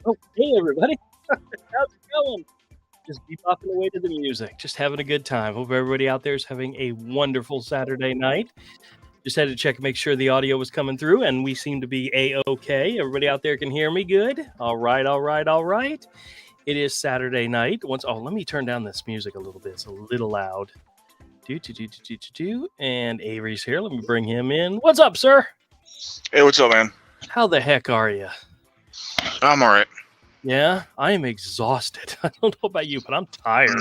Oh, hey everybody. How's it going? Just bebopping away to the music, just having a good time. Hope everybody out there is having a wonderful Saturday night. Just had to check and make sure the audio was coming through, and we seem to be a-okay. Everybody out there can hear me good? All right, all right, all right. It is Saturday night. Let me turn down this music a little bit. It's a little loud. And Avery's here. Let me bring him in. What's up, sir? Hey, what's up, man? How the heck are you? I'm all right. Yeah, I am exhausted. I don't know about you, but I'm tired.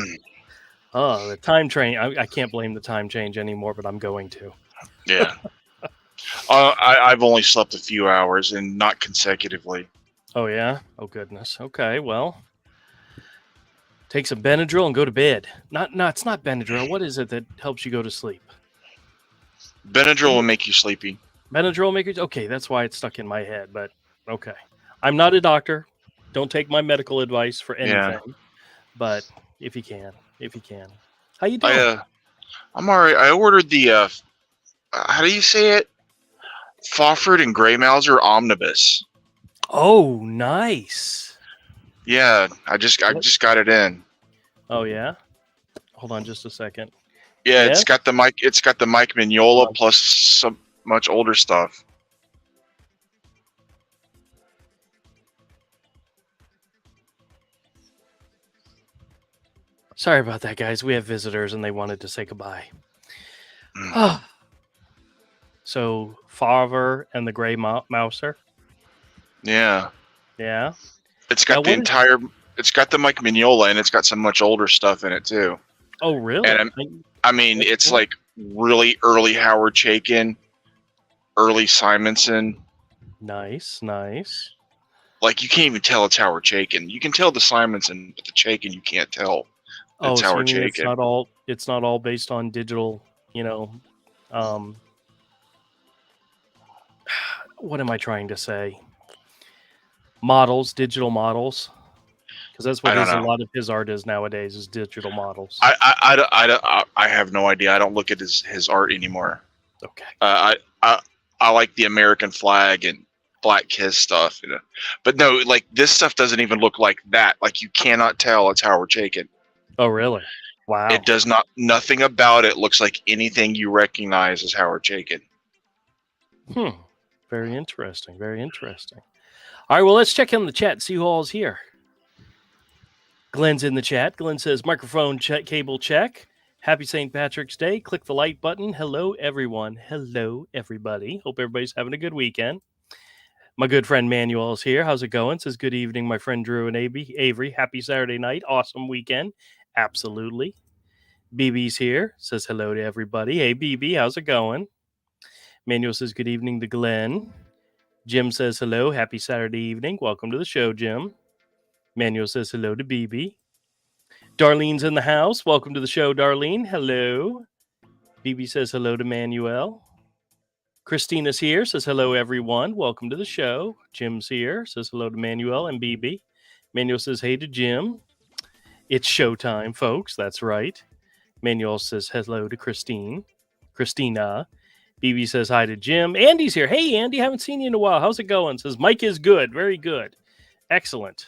Oh, the time train. I can't blame the time change anymore, but I'm going to. Yeah. I've only slept a few hours and not consecutively. Oh, yeah? Oh, goodness. Okay, well, take some Benadryl and go to bed. No, it's not Benadryl. What is it that helps you go to sleep? Benadryl will make you sleepy. Benadryl makers? Okay, that's why it's stuck in my head, but okay. I'm not a doctor. Don't take my medical advice for anything. Yeah. But if you can. How you doing? I'm all right. I ordered the, how do you say it? Fawford and Grey Mouser Omnibus. Oh, nice. Yeah, I just got it in. Oh, yeah? Hold on just a second. Yeah, it's got the Mike Mignola plus some much older stuff. Sorry about that, guys. We have visitors and they wanted to say goodbye. So, Farver and the Grey Mouser? Yeah. Yeah? It's got it's got the Mike Mignola and it's got some much older stuff in it too. Oh, really? And I mean, it's like really early Howard Chaykin, early Simonson. Nice. Like, you can't even tell it's Howard Chaykin. You can tell the Simonson, but the Chaykin you can't tell. It's Howard Chaykin. It's not all based on digital, what am I trying to say? Digital models. Because that's what a lot of his art is nowadays, is digital models. I have no idea. I don't look at his art anymore. Okay. I like the American flag and Black Kiss stuff, But no, like, this stuff doesn't even look like that. Like, you cannot tell it's Howard Chaykin. Oh, really? Wow. It does not. Nothing about it looks like anything you recognize as Howard Chaykin. Very interesting. All right, well, let's check in the chat and see who all's here. Glenn's in the chat. Glenn says, microphone check, cable check. Happy St. Patrick's Day. Click the like button. Hello, everyone. Hello, everybody. Hope everybody's having a good weekend. My good friend Manuel is here. How's it going? Says, good evening, my friend Drew and Avery. Happy Saturday night. Awesome weekend. Absolutely. BB's here. Says hello to everybody. Hey, BB, how's it going? Manuel says, good evening to Glenn. Jim says hello. Happy Saturday evening. Welcome to the show, Jim. Manuel says hello to BB. Darlene's in the house. Welcome to the show, Darlene. Hello. BB says hello to Manuel. Christina's here. Says hello, everyone. Welcome to the show. Jim's here. Says hello to Manuel and BB. Manuel says hey to Jim. It's showtime, folks. That's right. Manuel says hello to Christina. BB says hi to Jim. Andy's here. Hey, Andy, haven't seen you in a while. How's it going? Says Mike is good. Very good. Excellent.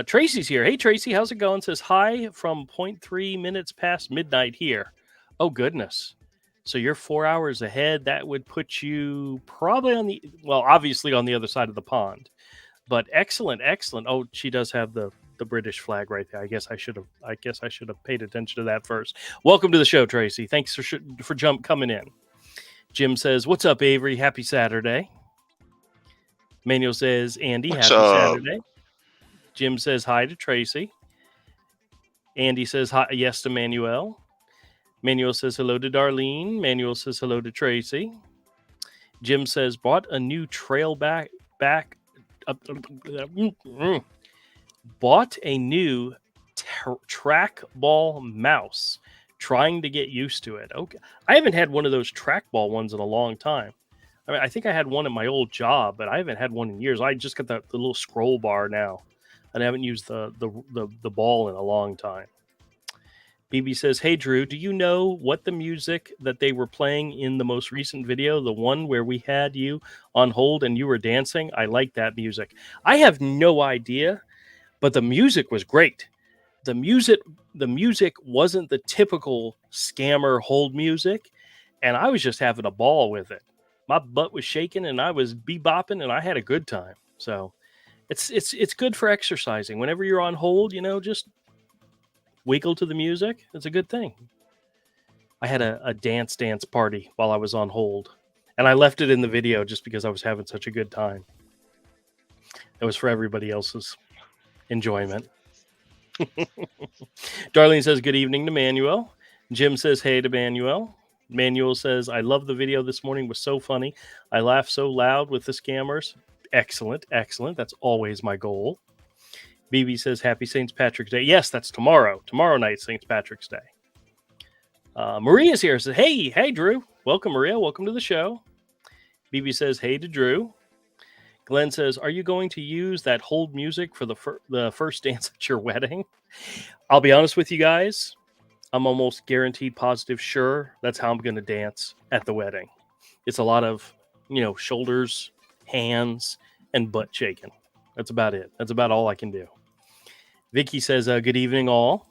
Tracy's here. Hey, Tracy, how's it going? Says hi from 0.3 minutes past midnight here. Oh, goodness. So you're 4 hours ahead. That would put you probably obviously on the other side of the pond. But excellent. Oh, she does have the British flag right there. I guess I should have paid attention to that first. Welcome to the show, Tracy. Thanks for coming in. Jim says, "What's up, Avery? Happy Saturday." Manuel says, "Andy, happy Saturday." Jim says hi to Tracy. Andy says hi, yes to Manuel. Manuel says hello to Darlene. Manuel says hello to Tracy. Jim says bought a new bought a new trackball mouse, trying to get used to it. Okay, I haven't had one of those trackball ones in a long time. I mean, I think I had one at my old job, but I haven't had one in years. I just got the little scroll bar now, and I haven't used the ball in a long time. BB says, hey, Drew, do you know what the music that they were playing in the most recent video, the one where we had you on hold and you were dancing? I like that music. I have no idea, but the music was great. The music wasn't the typical scammer hold music, and I was just having a ball with it. My butt was shaking and I was bebopping and I had a good time. So it's good for exercising. Whenever you're on hold, just wiggle to the music. It's a good thing. I had a dance party while I was on hold, and I left it in the video just because I was having such a good time. It was for everybody else's enjoyment. Darlene says, good evening to Manuel. Jim says, hey to Manuel. Manuel says, I love the video this morning. It was so funny. I laughed so loud with the scammers. Excellent. That's always my goal. BB says, happy St. Patrick's Day. Yes, that's tomorrow. Tomorrow night, St. Patrick's Day. Maria's here. Says, hey, Drew. Welcome, Maria. Welcome to the show. BB says, hey to Drew. Glenn says, are you going to use that hold music for the first dance at your wedding? I'll be honest with you guys. I'm almost guaranteed positive sure that's how I'm going to dance at the wedding. It's a lot of, shoulders, hands, and butt shaking. That's about it. That's about all I can do. Vicky says, good evening, all.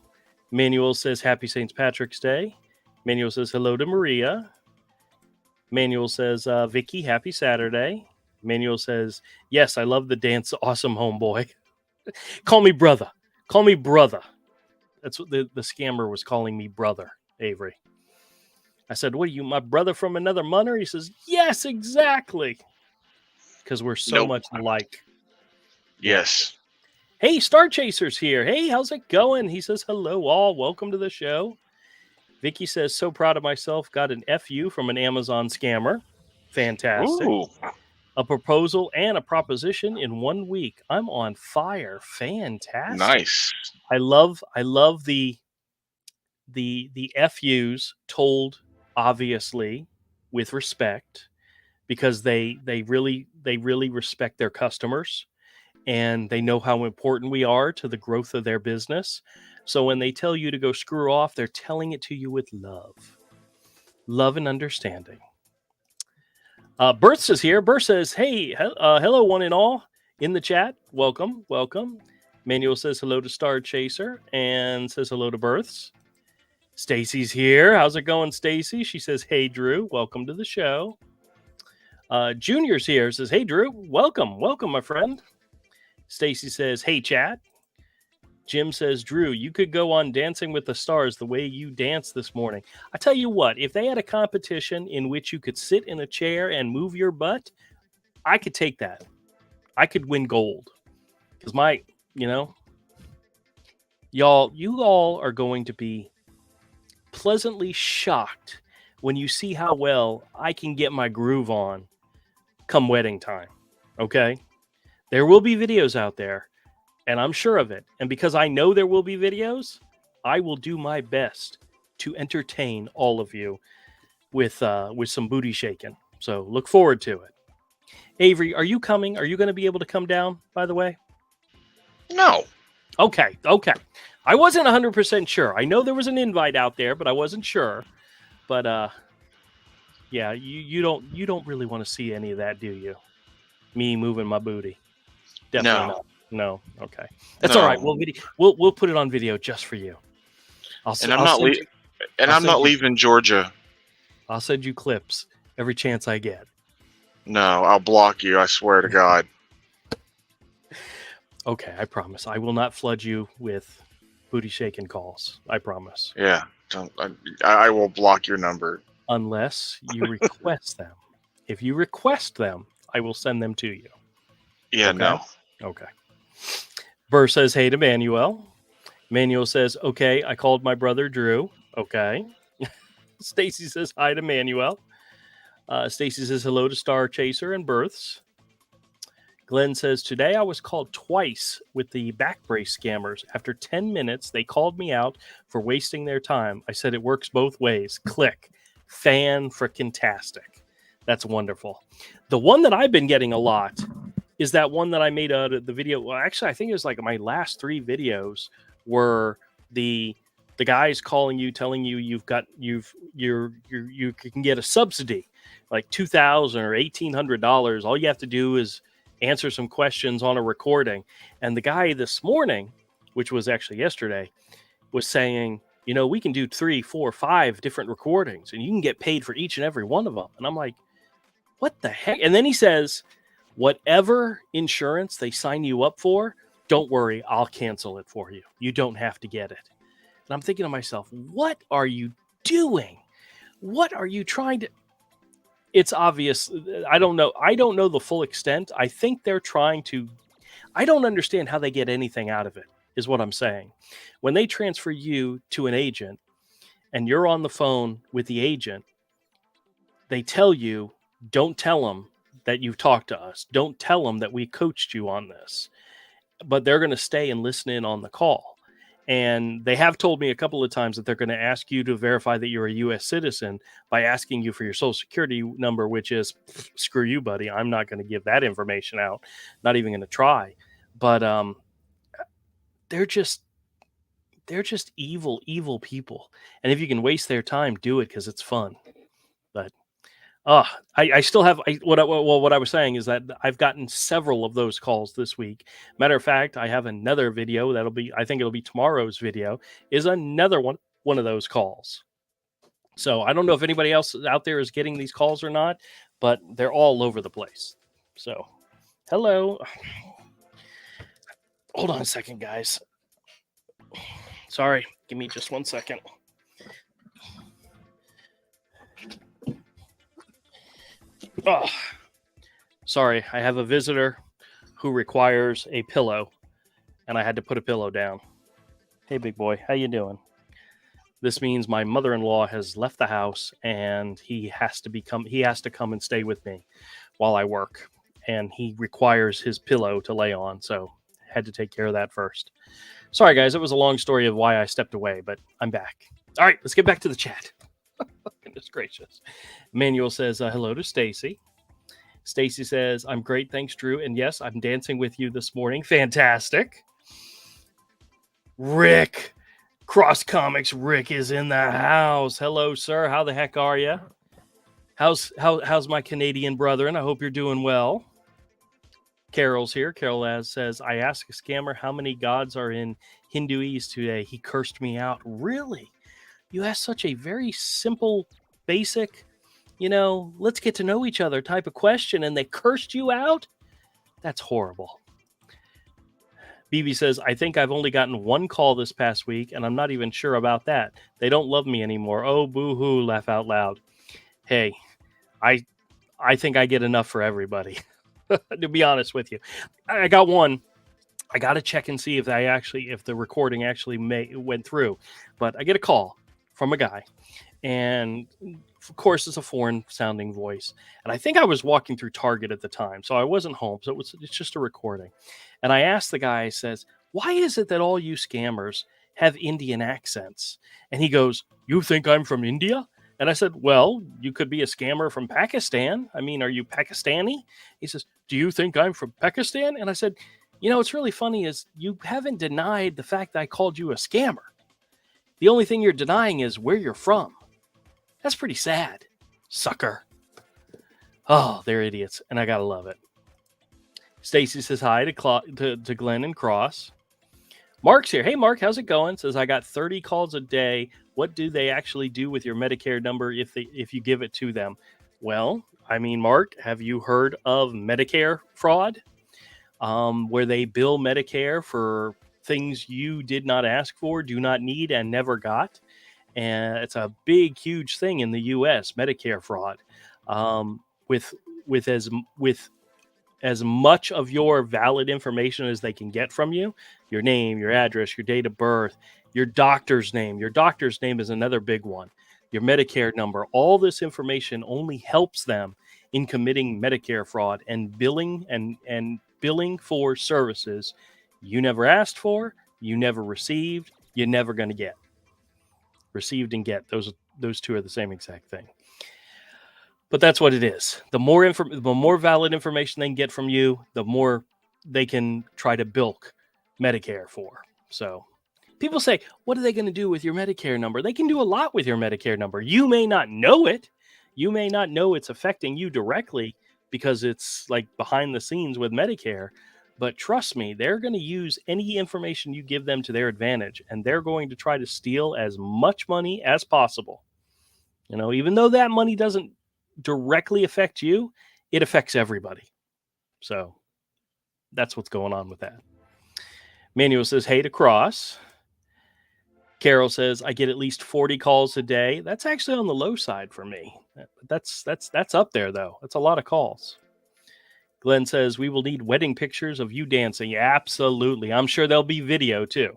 Manuel says, happy St. Patrick's Day. Manuel says, hello to Maria. Manuel says, Vicky, happy Saturday. Manuel says, yes, I love the dance. Awesome, homeboy. Call me brother. That's what the scammer was calling me, brother, Avery. I said, what are you, my brother from another mother? He says, yes, exactly. Because we're so much alike. Yes. Hey, Star Chaser's here. Hey, how's it going? He says, hello, all. Welcome to the show. Vicky says, so proud of myself. Got an FU from an Amazon scammer. Fantastic. Ooh. A proposal and a proposition in 1 week. I'm on fire. Fantastic. Nice. I love the FUs told obviously with respect, because they really respect their customers and they know how important we are to the growth of their business. So when they tell you to go screw off, they're telling it to you with love and understanding. Berth is here. Berth says, hey, hello, one and all in the chat. Welcome. Manuel says hello to Star Chaser and says hello to Berths. Stacy's here. How's it going, Stacy? She says, hey, Drew, welcome to the show. Junior's here. Says, hey, Drew, welcome, my friend. Stacy says, hey, chat. Jim says, Drew, you could go on Dancing with the Stars the way you danced this morning. I tell you what, if they had a competition in which you could sit in a chair and move your butt, I could take that. I could win gold. Because you all are going to be pleasantly shocked when you see how well I can get my groove on come wedding time. Okay? There will be videos out there, and I'm sure of it. And because I know there will be videos, I will do my best to entertain all of you with some booty shaking. So look forward to it. Avery, are you coming? Are you going to be able to come down, by the way? No. Okay. I wasn't 100% sure. I know there was an invite out there, but I wasn't sure. But yeah, you don't really want to see any of that, do you? Me moving my booty. Definitely not. No. Okay. That's all right. We'll put it on video just for you. I'm not leaving Georgia. I'll send you clips every chance I get. No, I'll block you. I swear to God. Okay, I promise. I will not flood you with booty shaking calls. I promise. Yeah. I will block your number. Unless you request them. If you request them, I will send them to you. Yeah, okay? No. Okay. Burr says, hey to Manuel. Manuel says, okay, I called my brother Drew. Okay. Stacy says hi to Manuel. Stacy says hello to Star Chaser and Births. Glenn says, today I was called twice with the back brace scammers. After 10 minutes, they called me out for wasting their time. I said it works both ways. Click. Fan-frickin-tastic. That's wonderful. The one that I've been getting a lot is that one that I made out of the video. Well, actually, I think it was like my last 3 videos were the The guy's calling you, telling you you can get a subsidy, like $2,000 or $1,800. All you have to do is answer some questions on a recording. And the guy this morning, which was actually yesterday, was saying, we can do 3, 4, 5 different recordings, and you can get paid for each and every one of them. And I'm like, what the heck? And then he says, whatever insurance they sign you up for, don't worry, I'll cancel it for you. You don't have to get it. And I'm thinking to myself, what are you doing? What are you trying to... It's obvious. I don't know the full extent. I think they're trying to... I don't understand how they get anything out of it, is what I'm saying. When they transfer you to an agent and you're on the phone with the agent, they tell you, don't tell them that you've talked to us. Don't tell them that we coached you on this. But they're going to stay and listen in on the call. And they have told me a couple of times that they're going to ask you to verify that you're a U.S. citizen by asking you for your social security number, which is, screw you, buddy. I'm not going to give that information out. Not even going to try. But they're just evil people. And if you can waste their time, do it because it's fun. But I still have what I was saying is that I've gotten several of those calls this week. Matter of fact, I have another video I think it'll be tomorrow's video, is another one of those calls. So I don't know if anybody else out there is getting these calls or not, but they're all over the place. So, hello. Hold on a second, guys. Sorry, give me just 1 second. Oh, sorry, I have a visitor who requires a pillow, and I had to put a pillow down. Hey, big boy, how you doing? This means my mother-in-law has left the house, and he has to come and stay with me while I work, and he requires his pillow to lay on, so I had to take care of that first. Sorry, guys, it was a long story of why I stepped away, but I'm back. All right, let's get back to the chat. Goodness gracious. Manuel says hello to Stacy. Stacy says, I'm great, thanks, Drew. And yes, I'm dancing with you this morning. Fantastic. Rick, Cross Comics Rick is in the house. Hello, sir. How the heck are you? How's my Canadian brethren? I hope you're doing well. Carol's here. Carol says, I asked a scammer how many gods are in Hinduese today. He cursed me out. Really? You asked such a very simple, basic, let's get to know each other type of question, and they cursed you out? That's horrible. BB says, I think I've only gotten one call this past week, and I'm not even sure about that. They don't love me anymore. Oh, boo-hoo, laugh out loud. Hey, I think I get enough for everybody, to be honest with you. I got one. I got to check and see if the recording actually went through. But I get a call from a guy, and of course it's a foreign sounding voice, and I think I was walking through Target at the time, so I wasn't home, so it's just a recording. And I asked the guy, I says, why is it that all you scammers have Indian accents? And he goes, you think I'm from India? And I said, well, you could be a scammer from Pakistan. I mean, are you Pakistani? He says, do you think I'm from Pakistan? And I said, what's really funny is you haven't denied the fact that I called you a scammer. The only thing you're denying is where you're from. That's pretty sad, sucker. Oh, they're idiots, and I gotta love it. Stacy says hi to Glenn and Cross. Mark's here. Hey, Mark, how's it going? Says, I got 30 calls a day. What do they actually do with your Medicare number if you give it to them? Well, I mean, Mark, have you heard of Medicare fraud? Where they bill Medicare for things you did not ask for, do not need, and never got. And it's a big, huge thing in the U.S., Medicare fraud. With as much of your valid information as they can get from you, your name, your address, your date of birth, your doctor's name. Your doctor's name is another big one. Your Medicare number. All this information only helps them in committing Medicare fraud and billing and billing for services you never asked for, you never received, you're never going to get. Received and get, those two are the same exact thing. But that's what it is. The more valid information they can get from you, the more they can try to bilk Medicare for. So People say, what are they going to do with your Medicare number? They can do a lot with your Medicare number. You may not know it. You may not know it's affecting you directly because it's like behind the scenes with Medicare. But trust me, they're going to use any information you give them to their advantage, and they're going to try to steal as much money as possible. You know, even though that money doesn't directly affect you, it affects everybody. So that's what's going on with that. Manuel says, hey to Cross. Carol says, I get at least 40 calls a day. That's actually on the low side for me. That's up there, though. That's a lot of calls. Glenn says, we will need wedding pictures of you dancing. Yeah, absolutely. I'm sure there'll be video, too.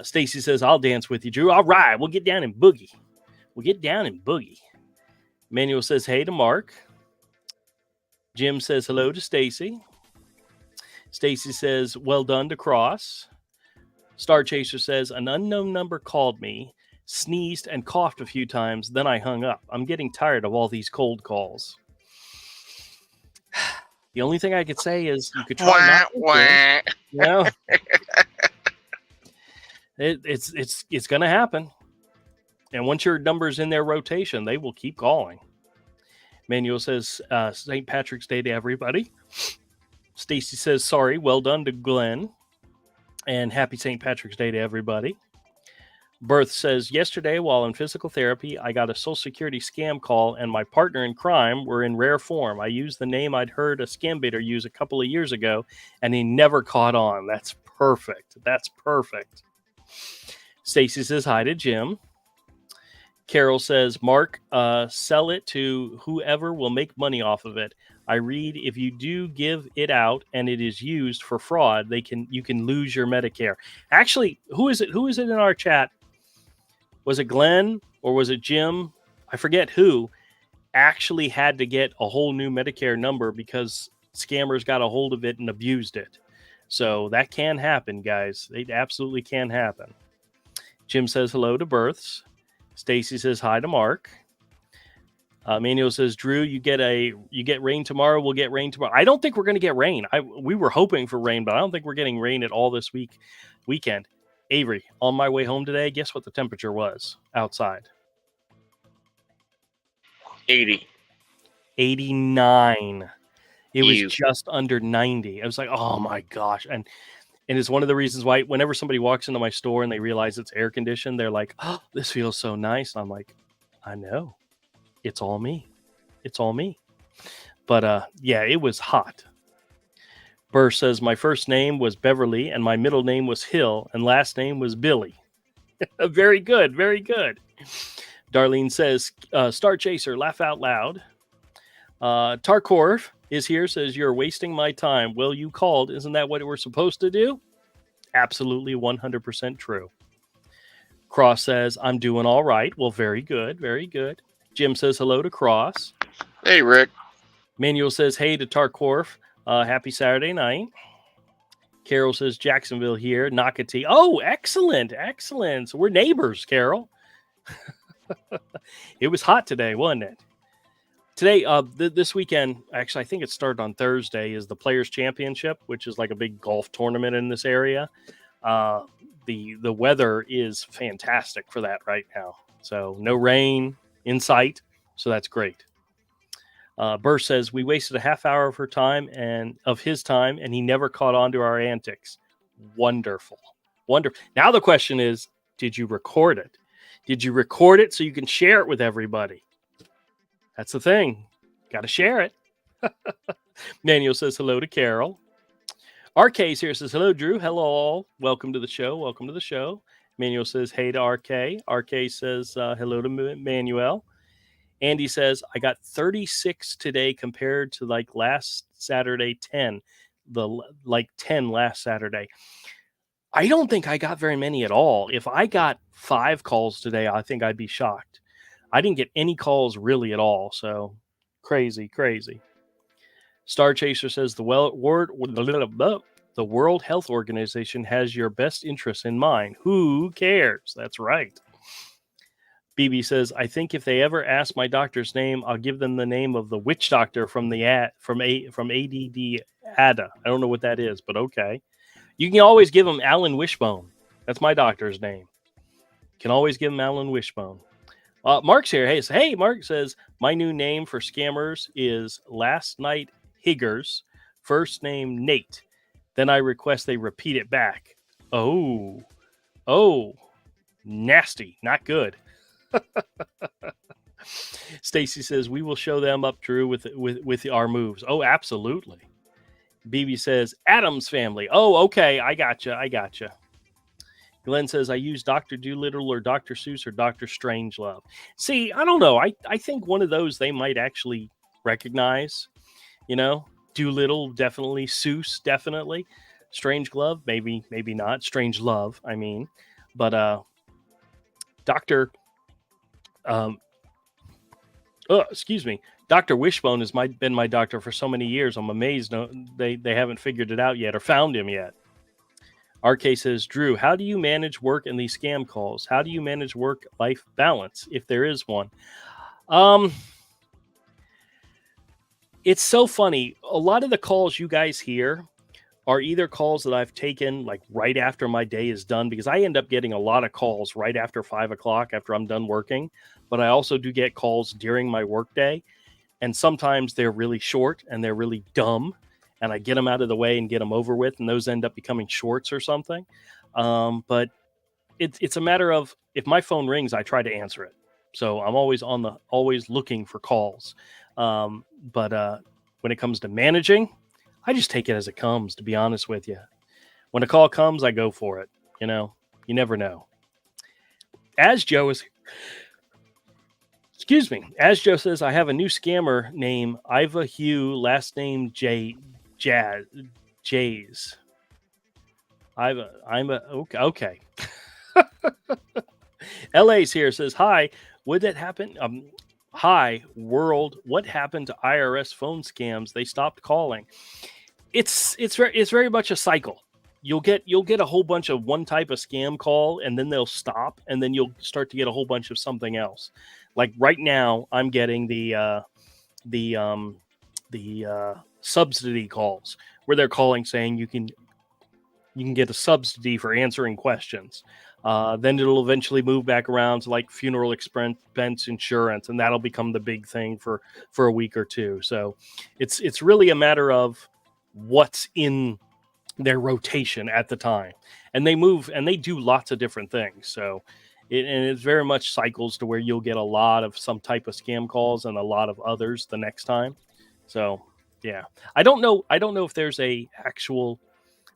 Stacy says, I'll dance with you, Drew. All right, we'll get down and boogie. Manuel says, hey to Mark. Jim says, hello to Stacy. Stacy says, well done to Cross. Star Chaser says, an unknown number called me, sneezed and coughed a few times, then I hung up. I'm getting tired of all these cold calls. The only thing I could say is you could try not to. You know? It's going to happen. And once your number's in their rotation, they will keep calling. Manuel says, St. Patrick's Day to everybody. Stacy says, sorry, well done to Glenn. And happy St. Patrick's Day to everybody. Birth says, yesterday while in physical therapy, I got a Social Security scam call and my partner in crime were in rare form. I used the name I'd heard a scam baiter use a couple of years ago and he never caught on. That's perfect. Stacy says, hi to Jim. Carol says, Mark, sell it to whoever will make money off of it. I read if you do give it out and it is used for fraud, you can lose your Medicare. Actually, who is it in our chat? Was it Glenn or was it Jim? I forget who actually had to get a whole new Medicare number because scammers got a hold of it and abused it. So that can happen, guys. It absolutely can happen. Jim says hello to Births. Stacy says hi to Mark. Manuel says, Drew, you get rain tomorrow. We'll get rain tomorrow. I don't think we're going to get rain. We were hoping for rain, but I don't think we're getting rain at all this weekend. Avery, on my way home today, guess what the temperature was outside? 80. 89. It was just under 90. I was like, oh my gosh. And it's one of the reasons why whenever somebody walks into my store and they realize it's air conditioned, they're like, oh, this feels so nice. And I'm like, I know. It's all me. But yeah, it was hot. Burr says, my first name was Beverly and my middle name was Hill and last name was Billy. Very good. Darlene says, Star Chaser, laugh out loud. Tarkor is here, says, you're wasting my time. Well, you called. Isn't that what we're supposed to do? Absolutely 100% true. Cross says, I'm doing all right. Well, very good. Jim says hello to Cross. Hey, Rick. Manuel says, hey to Tarkorf. Happy Saturday night. Carol says, Jacksonville here. Nakati. Oh, excellent. So we're neighbors, Carol. It was hot today, wasn't it? Today, this weekend, actually, I think it started on Thursday, is the Players' Championship, which is like a big golf tournament in this area. The weather is fantastic for that right now. So no rain in sight. So that's great. Burr says, we wasted a half hour of his time, and he never caught on to our antics. Wonderful. Now the question is, did you record it? Did you record it so you can share it with everybody? That's the thing. Got to share it. Manuel says hello to Carol. RK's here, says hello, Drew. Hello, all. Welcome to the show. Manuel says hey to RK. RK says hello to Manuel. Andy says, I got 36 today compared to like last Saturday, 10. 10 last Saturday. I don't think I got very many at all. If I got 5 calls today, I think I'd be shocked. I didn't get any calls really at all. So crazy. Star Chaser says the World Health Organization has your best interests in mind. Who cares? That's right. BB says, I think if they ever ask my doctor's name, I'll give them the name of the witch doctor from ADD ADA. I don't know what that is, but okay. You can always give them Alan Wishbone. That's my doctor's name. Can always give him Alan Wishbone. Mark's here. Hey, Mark says, my new name for scammers is Last Night Higgers, first name Nate. Then I request they repeat it back. Oh, nasty, not good. Stacy says, we will show them up, Drew, with our moves. Oh, absolutely. BB says, Adam's family. Oh, okay, I gotcha. Glenn says, I use Dr. Doolittle or Dr. Seuss or Dr. Strangelove. See, I don't know. I think one of those they might actually recognize. You know, Doolittle, definitely. Seuss, definitely. Strangelove, maybe not. Strangelove, I mean. But Dr. Excuse me. Dr. Wishbone has been my doctor for so many years. I'm amazed they haven't figured it out yet or found him yet. RK says, Drew, how do you manage work and these scam calls? How do you manage work-life balance, if there is one? It's so funny. A lot of the calls you guys hear are either calls that I've taken like right after my day is done, because I end up getting a lot of calls right after 5 o'clock after I'm done working. But I also do get calls during my workday. And sometimes they're really short and they're really dumb. And I get them out of the way and get them over with. And those end up becoming shorts or something. But it's a matter of, if my phone rings, I try to answer it. So I'm always looking for calls. But when it comes to managing, I just take it as it comes, to be honest with you. When a call comes, I go for it. You know, you never know. As Joe says, I have a new scammer named Iva Hugh, last name Jays. Okay. LA's here, says, hi, would that happen? Hi, world. What happened to IRS phone scams? They stopped calling. It's very much a cycle. You'll get a whole bunch of one type of scam call, and then they'll stop, and then you'll start to get a whole bunch of something else. Like right now, I'm getting the subsidy calls, where they're calling saying you can get a subsidy for answering questions. Then it'll eventually move back around to like funeral expense insurance, and that'll become the big thing for a week or two. So it's really a matter of what's in their rotation at the time, and they move and they do lots of different things. So it's very much cycles to where you'll get a lot of some type of scam calls and a lot of others the next time. So yeah, I don't know if there's a actual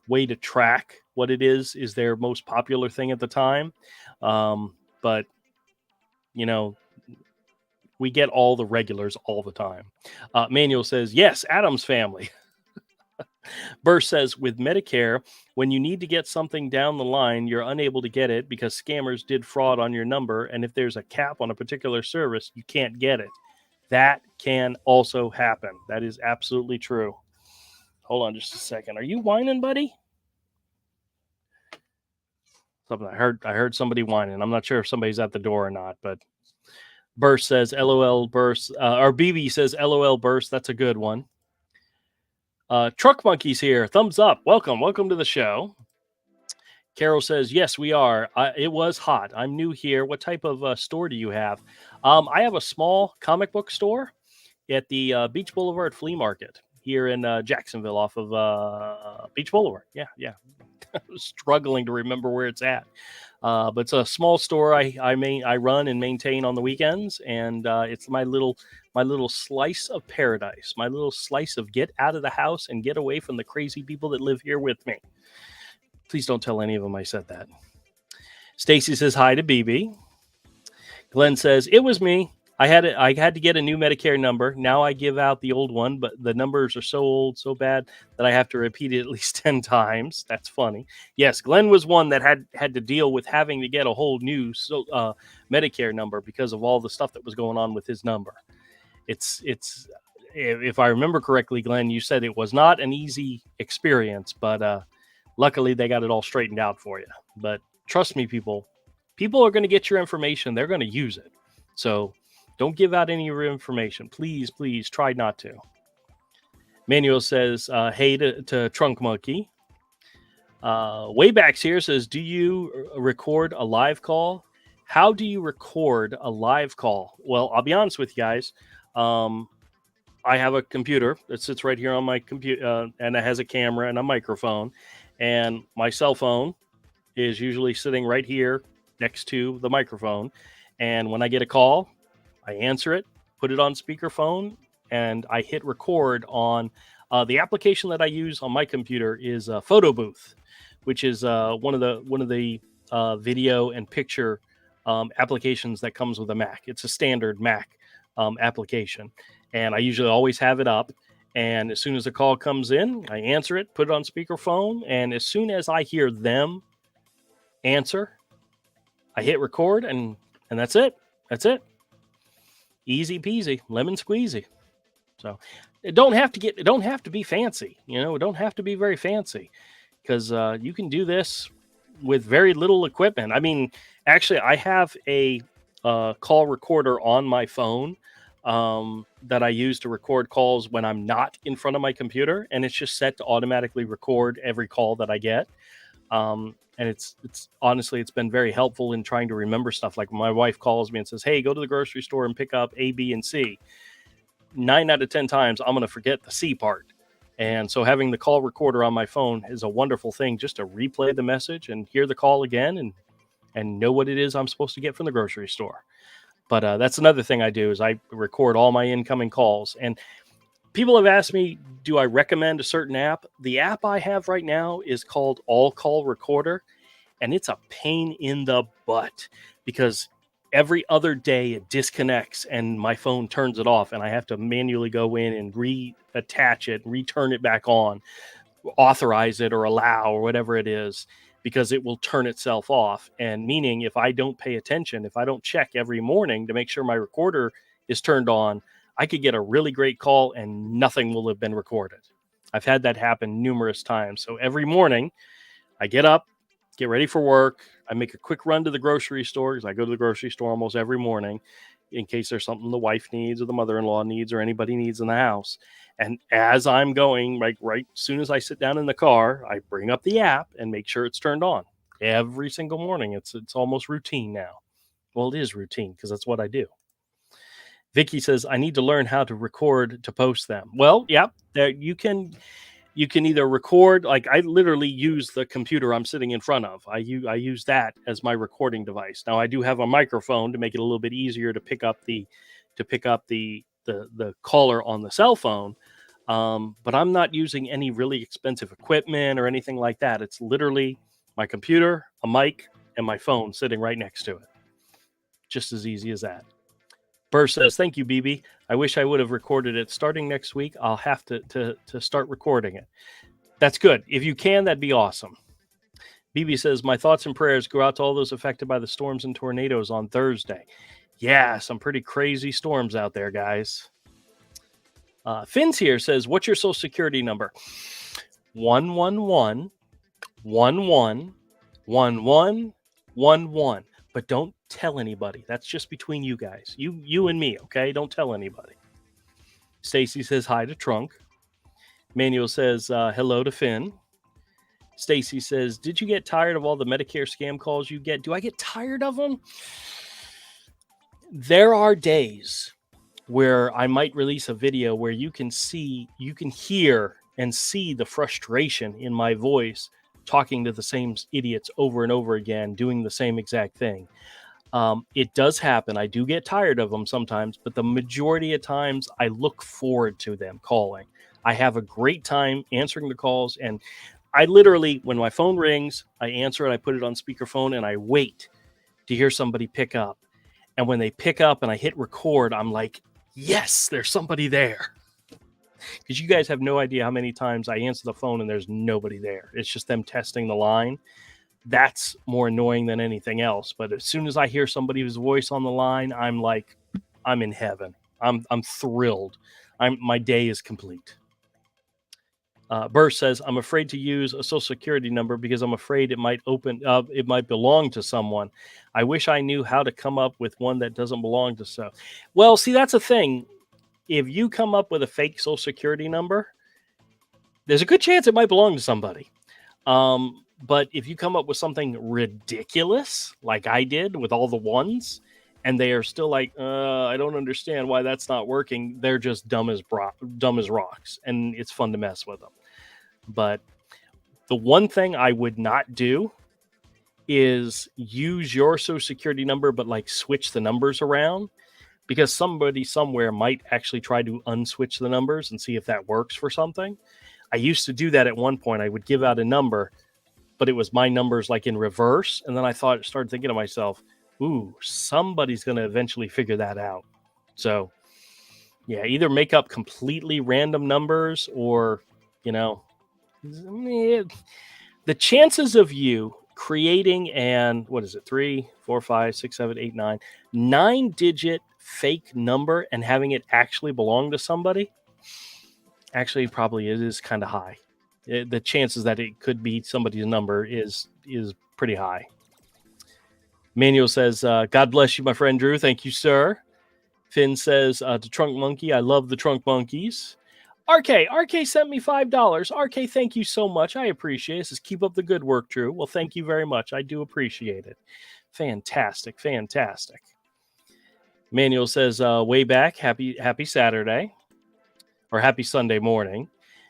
way to track what it is their most popular thing at the time. But you know, we get all the regulars all the time. Manuel says, yes, Adam's family. Burr says, with Medicare, when you need to get something down the line, you're unable to get it because scammers did fraud on your number. And if there's a cap on a particular service, you can't get it. That can also happen. That is absolutely true. Hold on just a second. Are you whining, buddy? Something I heard somebody whining. I'm not sure if somebody's at the door or not, but Burst says LOL Burst, or BB says LOL Burst. That's a good one. Truck Monkey's here. Thumbs up. Welcome to the show. Carol says, yes, we are. It was hot. I'm new here. What type of store do you have? I have a small comic book store at the Beach Boulevard Flea Market here in Jacksonville off of Beach Boulevard. Yeah. I was struggling to remember where it's at. But it's a small store I run and maintain on the weekends, and it's my little slice of paradise, my little slice of get out of the house and get away from the crazy people that live here with me. Please don't tell any of them I said that. Stacy says hi to BB. Glenn says, it was me. I had to get a new Medicare number. Now I give out the old one, but the numbers are so old, so bad that I have to repeat it at least 10 times. That's funny. Yes, Glenn was one that had to deal with having to get a whole new Medicare number because of all the stuff that was going on with his number. It's if I remember correctly, Glenn, you said it was not an easy experience, but luckily they got it all straightened out for you. But trust me, people are going to get your information. They're going to use it. So don't give out any of your information. Please try not to. Manuel says, hey to Trunk Monkey. Waybacks here says, do you record a live call? How do you record a live call? Well, I'll be honest with you guys. I have a computer that sits right here on my computer, and it has a camera and a microphone. And my cell phone is usually sitting right here next to the microphone. And when I get a call, I answer it, put it on speakerphone, and I hit record on the application that I use on my computer is a Photo Booth, which is one of the video and picture applications that comes with a Mac. It's a standard Mac application, and I usually always have it up. And as soon as a call comes in, I answer it, put it on speakerphone, and as soon as I hear them answer, I hit record, and that's it. That's it. Easy peasy, lemon squeezy. So it don't have to be fancy. It don't have to be very fancy, because you can do this with very little equipment. I mean, actually, I have a call recorder on my phone that I use to record calls when I'm not in front of my computer, and it's just set to automatically record every call that I get. And it's honestly, it's been very helpful in trying to remember stuff. Like when my wife calls me and says, hey, go to the grocery store and pick up A, B, and C. 9 out of 10 times, I'm going to forget the C part. And so having the call recorder on my phone is a wonderful thing, just to replay the message and hear the call again and know what it is I'm supposed to get from the grocery store. But that's another thing I do is I record all my incoming calls. And people have asked me, do I recommend a certain app? The app I have right now is called All Call Recorder, and it's a pain in the butt because every other day it disconnects and my phone turns it off, and I have to manually go in and reattach it, return it back on, authorize it or allow or whatever it is, because it will turn itself off. And meaning, if I don't pay attention, if I don't check every morning to make sure my recorder is turned on, I could get a really great call and nothing will have been recorded. I've had that happen numerous times. So every morning I get up, get ready for work. I make a quick run to the grocery store, because I go to the grocery store almost every morning in case there's something the wife needs or the mother-in-law needs or anybody needs in the house. And as I'm going, right as soon as I sit down in the car, I bring up the app and make sure it's turned on every single morning. It's almost routine now. Well, it is routine because that's what I do. Vicky says, I need to learn how to record to post them. Well, yeah, you can either record, like I literally use the computer I'm sitting in front of. I use that as my recording device. Now I do have a microphone to make it a little bit easier to pick up the caller on the cell phone. But I'm not using any really expensive equipment or anything like that. It's literally my computer, a mic, and my phone sitting right next to it. Just as easy as that. Burr says, thank you, BB. I wish I would have recorded it. Starting next week, I'll have to start recording it. That's good. If you can, that'd be awesome. BB says, my thoughts and prayers go out to all those affected by the storms and tornadoes on Thursday. Yeah, some pretty crazy storms out there, guys. Finn's here says, what's your social security number? 111-11-11-11. But don't tell anybody. That's just between you guys. You and me, okay? Don't tell anybody. Stacy says hi to Trunk. Manuel says hello to Finn. Stacy says, did you get tired of all the Medicare scam calls you get? Do I get tired of them? There are days where I might release a video where you can hear and see the frustration in my voice talking to the same idiots over and over again, doing the same exact thing. It does happen. I do get tired of them sometimes, but the majority of times I look forward to them calling. I have a great time answering the calls, and I literally, when my phone rings, I answer it, I put it on speakerphone, and I wait to hear somebody pick up. And when they pick up and I hit record, I'm like, yes, there's somebody there. Because you guys have no idea how many times I answer the phone and there's nobody there. It's just them testing the line. That's more annoying than anything else. But as soon as I hear somebody's voice on the line, I'm like, I'm in heaven. I'm thrilled. My day is complete. Burr says, I'm afraid to use a social security number because I'm afraid it might belong to someone. I wish I knew how to come up with one that doesn't belong to so. Well, see, that's a thing. If you come up with a fake social security number, there's a good chance it might belong to somebody. But if you come up with something ridiculous, like I did with all the ones, and they are still like, I don't understand why that's not working, they're just dumb as rocks, and it's fun to mess with them. But the one thing I would not do is use your social security number, but like switch the numbers around, because somebody somewhere might actually try to unswitch the numbers and see if that works for something. I used to do that at one point. I would give out a number, but it was my numbers like in reverse. And then I started thinking to myself, ooh, somebody's going to eventually figure that out. So yeah, either make up completely random numbers or, the chances of you creating an, 3, 4, 5, 6, 7, 8, 9 digit fake number and having it actually belong to somebody actually probably is kind of high. The chances that it could be somebody's number is pretty high. Manuel says, God bless you, my friend Drew. Thank you, sir. Finn says, to Trunk Monkey, I love the Trunk Monkeys. RK sent me $5. RK, thank you so much. I appreciate it. Says, keep up the good work, Drew. Well, thank you very much. I do appreciate it. Fantastic. Manuel says, way back, happy Saturday. Or happy Sunday morning.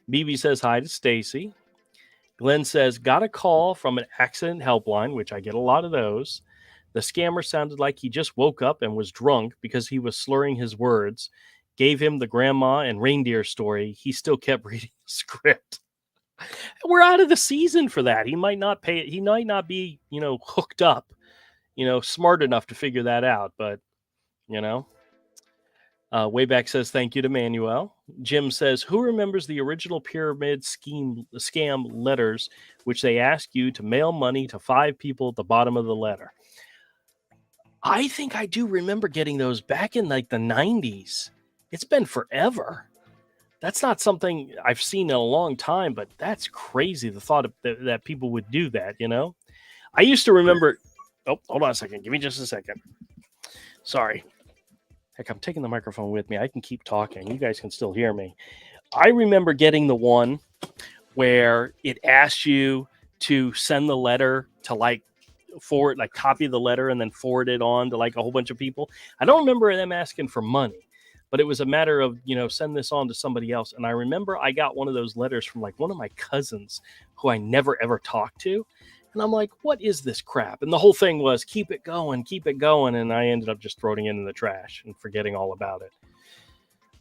BB says hi to Stacy. Glenn says, got a call from an accident helpline, which I get a lot of those. The scammer sounded like he just woke up and was drunk because he was slurring his words. Gave him the grandma and reindeer story. He still kept reading the script. We're out of the season for that. He might not pay it. He might not be, hooked up, smart enough to figure that out. But, Wayback says, thank you to Manuel. Jim says, who remembers the original pyramid scam letters, which they ask you to mail money to 5 people at the bottom of the letter? I think I do remember getting those back in like the 90s. It's been forever. That's not something I've seen in a long time, but that's crazy. The thought of that people would do that, I used to remember. Oh, hold on a second. Give me just a second. Sorry. Heck, I'm taking the microphone with me. I can keep talking. You guys can still hear me. I remember getting the one where it asked you to send the letter to copy the letter and then forward it on to like a whole bunch of people. I don't remember them asking for money, but it was a matter of, send this on to somebody else. And I remember I got one of those letters from like one of my cousins who I never ever talked to. And I'm like, what is this crap? And the whole thing was keep it going. And I ended up just throwing it in the trash and forgetting all about it.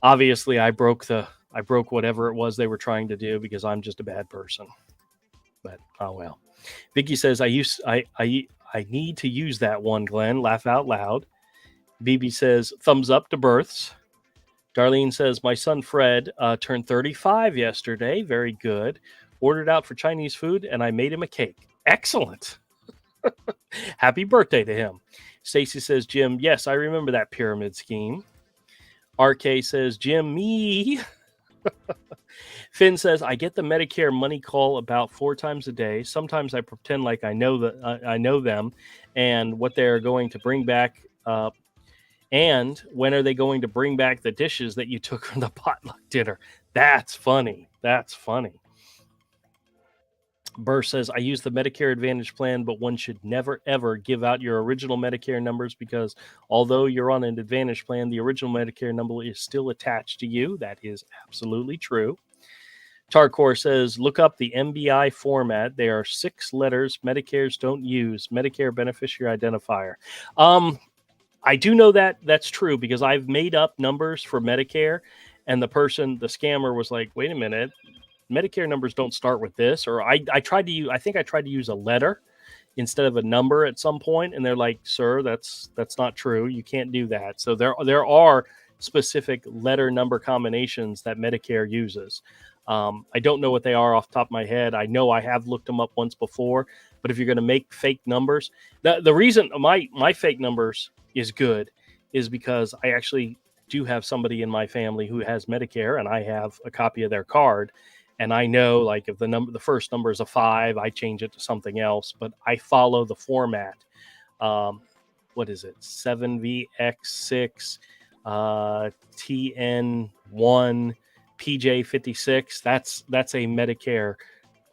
Obviously, I broke whatever it was they were trying to do because I'm just a bad person. But oh well. Vicky says, I need to use that one, Glenn. Laugh out loud. BB says, thumbs up to births. Darlene says, my son Fred turned 35 yesterday. Very good. Ordered out for Chinese food, and I made him a cake. Excellent. Happy birthday to him. Stacy says, Jim, yes, I remember that pyramid scheme. RK says, Jim, me. Finn says, I get the Medicare money call about 4 times a day. Sometimes I pretend like I know them and what they're going to bring back. And when are they going to bring back the dishes that you took from the potluck dinner? That's funny. Burr says, I use the Medicare Advantage plan, but one should never, ever give out your original Medicare numbers because although you're on an Advantage plan, the original Medicare number is still attached to you. That is absolutely true. Tarkor says, look up the MBI format. There are 6 letters Medicares don't use. Medicare Beneficiary Identifier. I do know that that's true because I've made up numbers for Medicare, and the scammer was like, wait a minute. Medicare numbers don't start with this, or I tried to use a letter instead of a number at some point, and they're like, sir, that's not true. You can't do that. So there are specific letter number combinations that Medicare uses. I don't know what they are off the top of my head. I know I have looked them up once before, but if you're going to make fake numbers, the reason my fake numbers is good is because I actually do have somebody in my family who has Medicare, and I have a copy of their card. And I know, like, if the first number is a 5, I change it to something else. But I follow the format. What is it? 7VX6, TN1, PJ56. That's a Medicare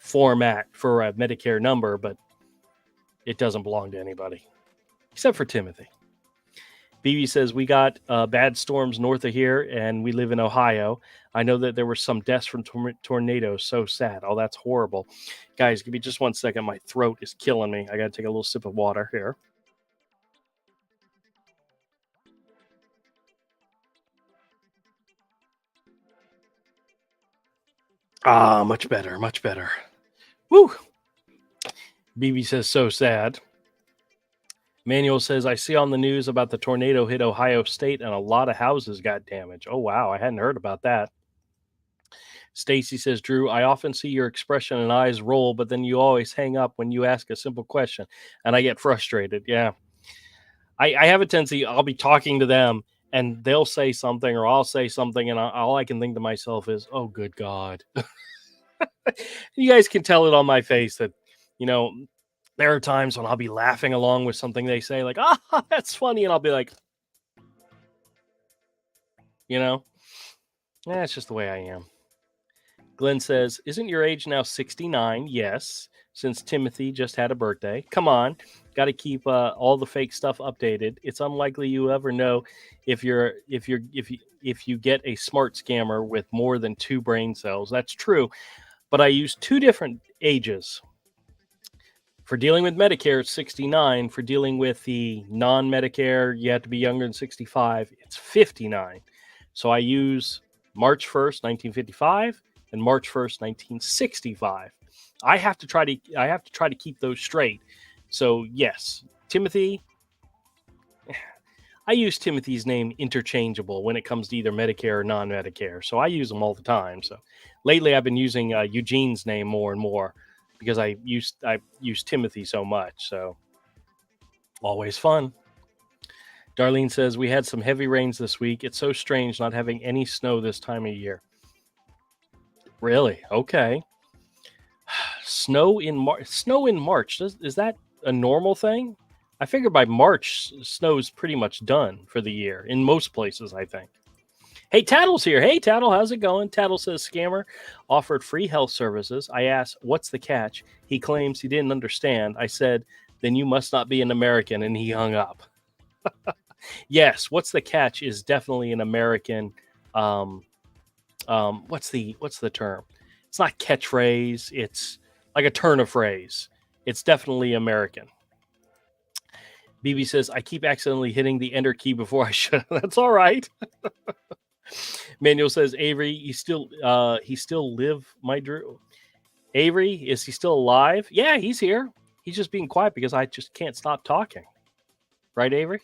format for a Medicare number, but it doesn't belong to anybody except for Timothy. BB says, we got bad storms north of here, and we live in Ohio. I know that there were some deaths from tornadoes. So sad. Oh, that's horrible. Guys, give me just 1 second. My throat is killing me. I got to take a little sip of water here. Ah, much better, much better. Woo! BB says, so sad. Manuel says, I see on the news about the tornado hit Ohio State and a lot of houses got damaged. Oh, wow. I hadn't heard about that. Stacy says, Drew, I often see your expression and eyes roll, but then you always hang up when you ask a simple question, and I get frustrated. Yeah. I have a tendency, I'll be talking to them, and they'll say something, or I'll say something, and all I can think to myself is, oh, good God. You guys can tell it on my face that, there are times when I'll be laughing along with something they say, like, that's funny. And I'll be like, it's just the way I am. Glenn says, isn't your age now 69? Yes, since Timothy just had a birthday. Come on, got to keep all the fake stuff updated. It's unlikely you ever know if you get a smart scammer with more than 2 brain cells. That's true, but I use 2 different ages. For dealing with Medicare, it's 69. For dealing with the non-Medicare, you have to be younger than 65. It's 59. So I use March 1st, 1955, and March 1st, 1965. I have to try to keep those straight. So yes, Timothy. I use Timothy's name interchangeable when it comes to either Medicare or non-Medicare. So I use them all the time. So lately, I've been using Eugene's name more and more, because I used Timothy so much. So always fun. Darlene says, we had some heavy rains this week. It's so strange not having any snow this time of year. Really? Okay. Snow in March. Is that a normal thing? I figure by March, snow's pretty much done for the year in most places, I think. Hey, Tattle's here. Hey, Tattle, how's it going? Tattle says, scammer offered free health services. I asked, what's the catch? He claims he didn't understand. I said, then you must not be an American, and he hung up. Yes, what's the catch is definitely an American. What's the term? It's not catchphrase. It's like a turn of phrase. It's definitely American. BB says, I keep accidentally hitting the enter key before I should. That's all right. Manuel says, Avery, he still live, my Drew. Avery, is he still alive? Yeah, he's here. He's just being quiet because I just can't stop talking. Right, Avery?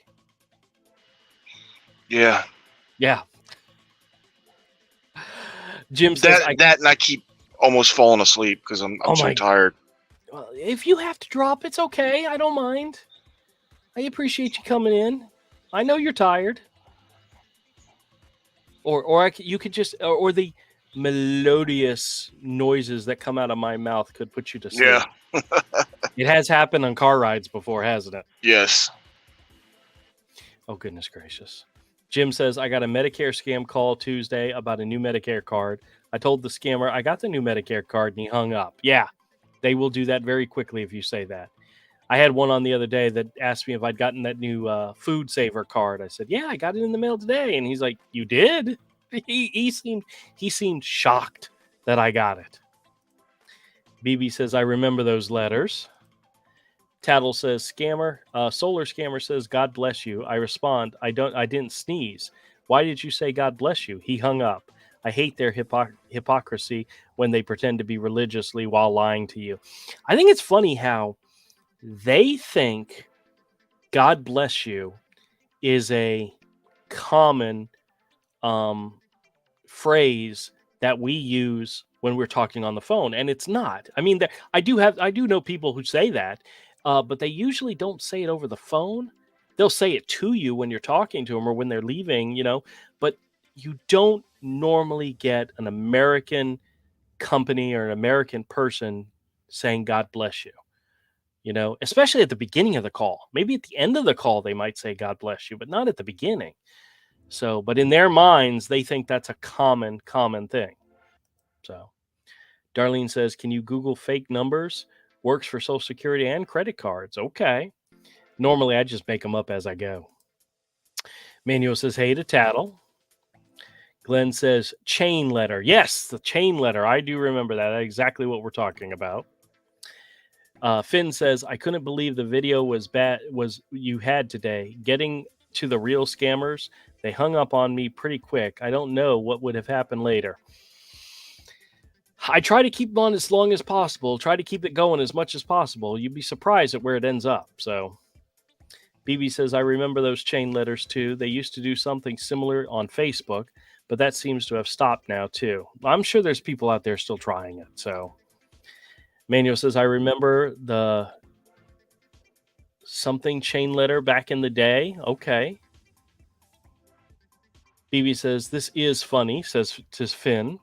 Yeah. Yeah. Jim says, that and I keep almost falling asleep because I'm so tired. Well, if you have to drop, it's okay. I don't mind. I appreciate you coming in. I know you're tired. You could just, or the melodious noises that come out of my mouth could put you to sleep. Yeah. It has happened on car rides before, hasn't it? Yes. Oh, goodness gracious. Jim says, I got a Medicare scam call Tuesday about a new Medicare card. I told the scammer I got the new Medicare card, and he hung up. Yeah, they will do that very quickly if you say that. I had one on the other day that asked me if I'd gotten that new Food Saver card. I said, yeah, I got it in the mail today. And he's like, you did? He seemed shocked that I got it. BB says, I remember those letters. Tattle says, scammer, solar scammer says, God bless you. I respond, I didn't sneeze. Why did you say God bless you? He hung up. I hate their hypocrisy when they pretend to be religiously while lying to you. I think it's funny how they think God bless you is a common phrase that we use when we're talking on the phone, and it's not. I mean, I do know people who say that, but they usually don't say it over the phone. They'll say it to you when you're talking to them or when they're leaving, but you don't normally get an American company or an American person saying God bless you. Especially at the beginning of the call. Maybe at the end of the call, they might say, God bless you, but not at the beginning. So, but in their minds, they think that's a common thing. So, Darlene says, can you Google fake numbers? Works for Social Security and credit cards. Okay. Normally, I just make them up as I go. Manuel says, hey to Tattle. Glenn says, chain letter. Yes, the chain letter. I do remember that. That's exactly what we're talking about. Finn says, I couldn't believe the video was you had today. Getting to the real scammers, they hung up on me pretty quick. I don't know what would have happened later. I try to keep them on as long as possible. Try to keep it going as much as possible. You'd be surprised at where it ends up. So BB says, I remember those chain letters too. They used to do something similar on Facebook, but that seems to have stopped now too. I'm sure there's people out there still trying it. So Manuel says, I remember the something chain letter back in the day. Okay. BB says, this is funny, says Finn.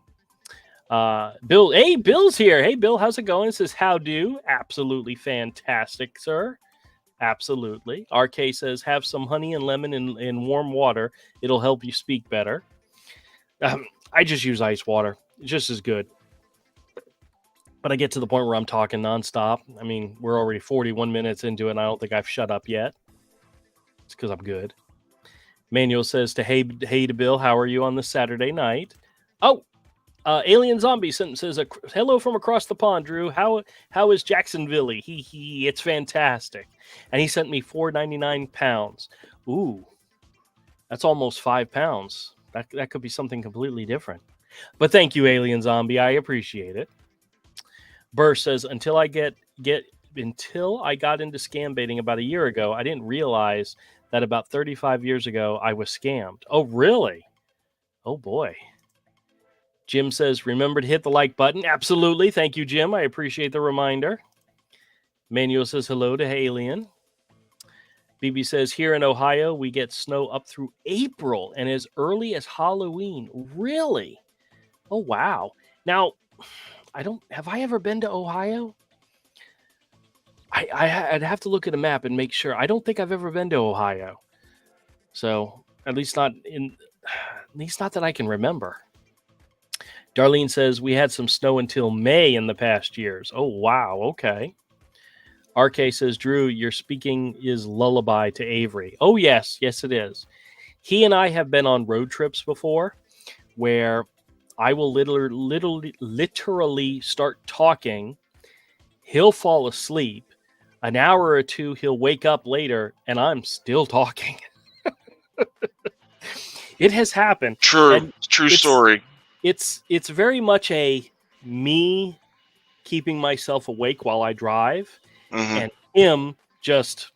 Bill, hey, Bill's here. Hey, Bill, how's it going? It says, how do? Absolutely fantastic, sir. Absolutely. RK says, have some honey and lemon in warm water. It'll help you speak better. I just use ice water. It's just as good. But I get to the point where I'm talking nonstop. I mean, we're already 41 minutes into it, and I don't think I've shut up yet. It's because I'm good. Manuel says, to hey to Bill, how are you on this Saturday night? Oh, Alien Zombie says, hello from across the pond, Drew. How is Jacksonville? It's fantastic. And he sent me £4.99. Ooh, that's almost £5. That could be something completely different. But thank you, Alien Zombie. I appreciate it. Burr says, until I got into scam baiting about a year ago, I didn't realize that about 35 years ago I was scammed. Oh, really? Oh, boy. Jim says, remember to hit the like button. Absolutely. Thank you, Jim. I appreciate the reminder. Manuel says hello to Alien. BB says, here in Ohio, we get snow up through April and as early as Halloween. Really? Oh, wow. Now, have I ever been to Ohio? I'd have to look at a map and make sure. I don't think I've ever been to Ohio. So at least not that I can remember. Darlene says, we had some snow until May in the past years. Oh, wow. Okay. RK says, Drew, your speaking is lullaby to Avery. Oh, yes. Yes, it is. He and I have been on road trips before where I will literally start talking. He'll fall asleep. An hour or two, he'll wake up later, and I'm still talking. It has happened. True story. It's very much a me keeping myself awake while I drive, and him just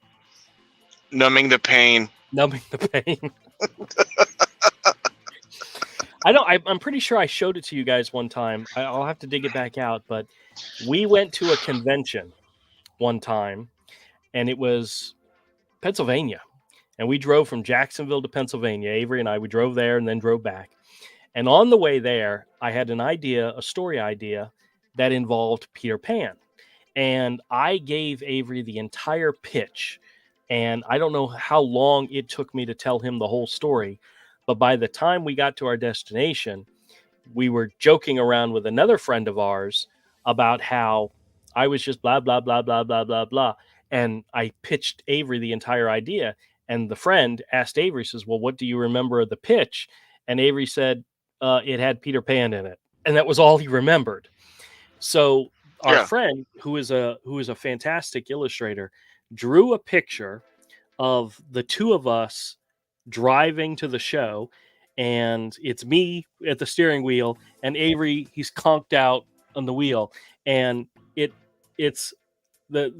numbing the pain. I'm pretty sure I showed it to you guys one time. I'll have to dig it back out, but we went to a convention one time, and it was Pennsylvania, and we drove from Jacksonville to Pennsylvania. Avery and we drove there and then drove back. And on the way there, I had a story idea that involved Peter Pan. And I gave Avery the entire pitch. And I don't know how long it took me to tell him the whole story. But by the time we got to our destination, we were joking around with another friend of ours about how I was just blah, blah, blah, blah, blah, blah, blah. And I pitched Avery the entire idea. And the friend asked Avery, says, well, what do you remember of the pitch? And Avery said, it had Peter Pan in it. And that was all he remembered. So our friend, who is a fantastic illustrator, drew a picture of the two of us driving to the show. And it's me at the steering wheel and Avery, he's conked out on the wheel. And it's the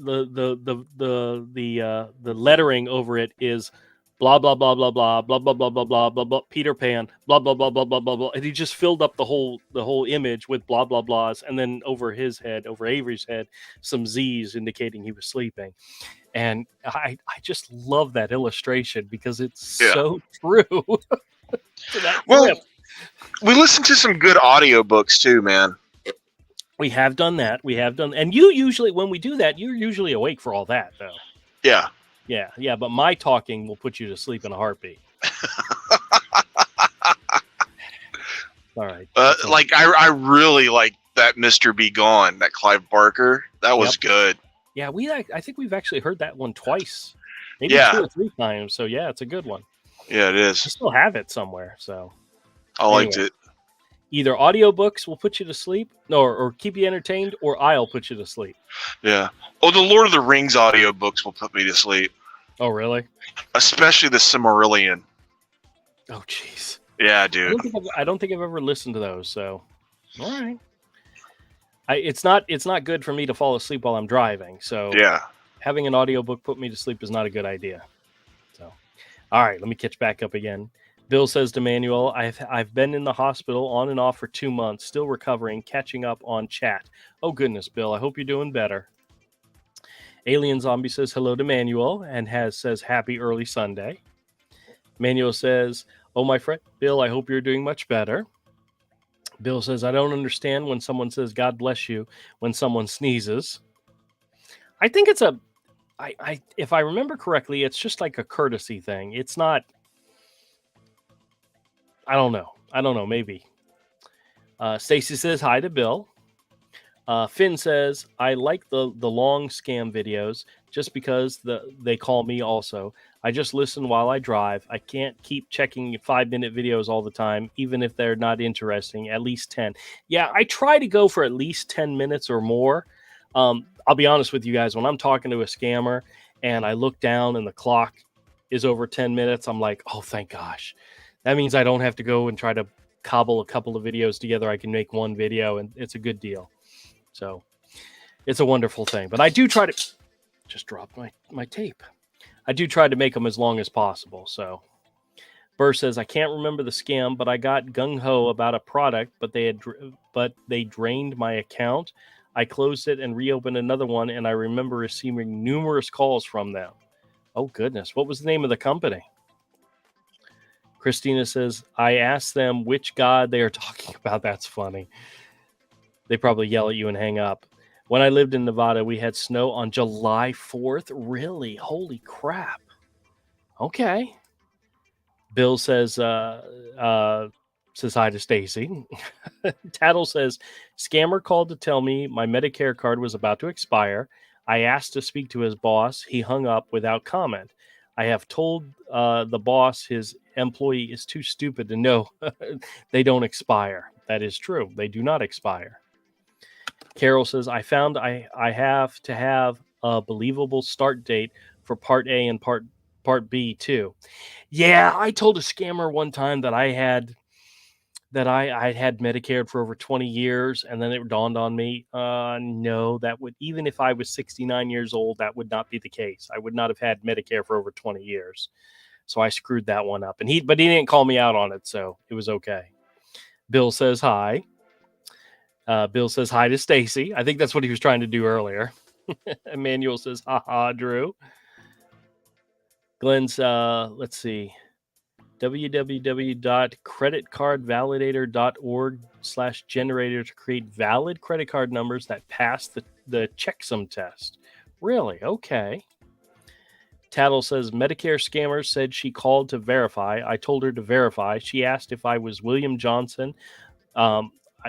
lettering over it is blah blah blah blah blah blah blah blah blah blah blah blah Peter Pan blah blah blah blah blah blah blah, and he just filled up the whole image with blah blah blahs, and then over Avery's head, some Z's indicating he was sleeping. And I just love that illustration because it's so true. Well, we listen to some good audiobooks too, man. We have done that. And you usually, when we do that, you're usually awake for all that, though. Yeah. Yeah. But my talking will put you to sleep in a heartbeat. All right. I really like that Mr. Be Gone, that Clive Barker. That was good. Yeah, I think we've actually heard that one twice, maybe Yeah. 2 or 3 times. So yeah, it's a good one. Yeah, it I is. still have it somewhere. So I liked it. Either audiobooks will put you to sleep, or keep you entertained, or I'll put you to sleep. Yeah. Oh, the Lord of the Rings audiobooks will put me to sleep. Oh, really? Especially the Silmarillion. Oh, jeez. Yeah, dude. I don't think I've ever listened to those. So, all right. It's not good for me to fall asleep while I'm driving. So, Yeah. having an audiobook put me to sleep is not a good idea. So, all right, let me catch back up again. Bill says to Manuel, I've been in the hospital on and off for 2 months, still recovering, catching up on chat. Oh, goodness, Bill, I hope you're doing better. Alien Zombie says hello to Manuel and says happy early Sunday. Manuel says, oh, my friend Bill, I hope you're doing much better. Bill says, I don't understand when someone says God bless you when someone sneezes. I think it's if I remember correctly, it's just like a courtesy thing. It's not, I don't know, maybe. Stacy says hi to Bill. Finn says, I like the long scam videos just because they call me also. I just listen while I drive. I can't keep checking 5-minute videos all the time, even if they're not interesting, at least 10. Yeah, I try to go for at least 10 minutes or more. I'll be honest with you guys, when I'm talking to a scammer and I look down and the clock is over 10 minutes, I'm like, oh, thank gosh. That means I don't have to go and try to cobble a couple of videos together. I can make one video and it's a good deal. So it's a wonderful thing. But I do try to just drop my tape. I do try to make them as long as possible. So Burr says, I can't remember the scam, but I got gung-ho about a product, but they drained my account. I closed it and reopened another one, and I remember receiving numerous calls from them. Oh, goodness. What was the name of the company? Christina says, I asked them which god they are talking about. That's funny. They probably yell at you and hang up. When I lived in Nevada, we had snow on July 4th. Really? Holy crap. Okay. Bill says hi to Stacy. Tattle says, scammer called to tell me my Medicare card was about to expire. I asked to speak to his boss. He hung up without comment. I have told the boss his employee is too stupid to know they don't expire. That is true. They do not expire. Carol says, I found I have to have a believable start date for Part A and Part B too. Yeah, I told a scammer one time that I had Medicare for over 20 years, and then it dawned on me, no, that would, even if I was 69 years old, that would not be the case. I would not have had Medicare for over 20 years. So I screwed that one up. But he didn't call me out on it, so it was okay. Bill says hi. Bill says hi to Stacy. I think that's what he was trying to do earlier. Emmanuel says, haha, Drew. Glenn's, let's see, www.creditcardvalidator.org/generator to create valid credit card numbers that pass the checksum test. Really? Okay. Tattle says, Medicare scammer said she called to verify. I told her to verify. She asked if I was William Johnson.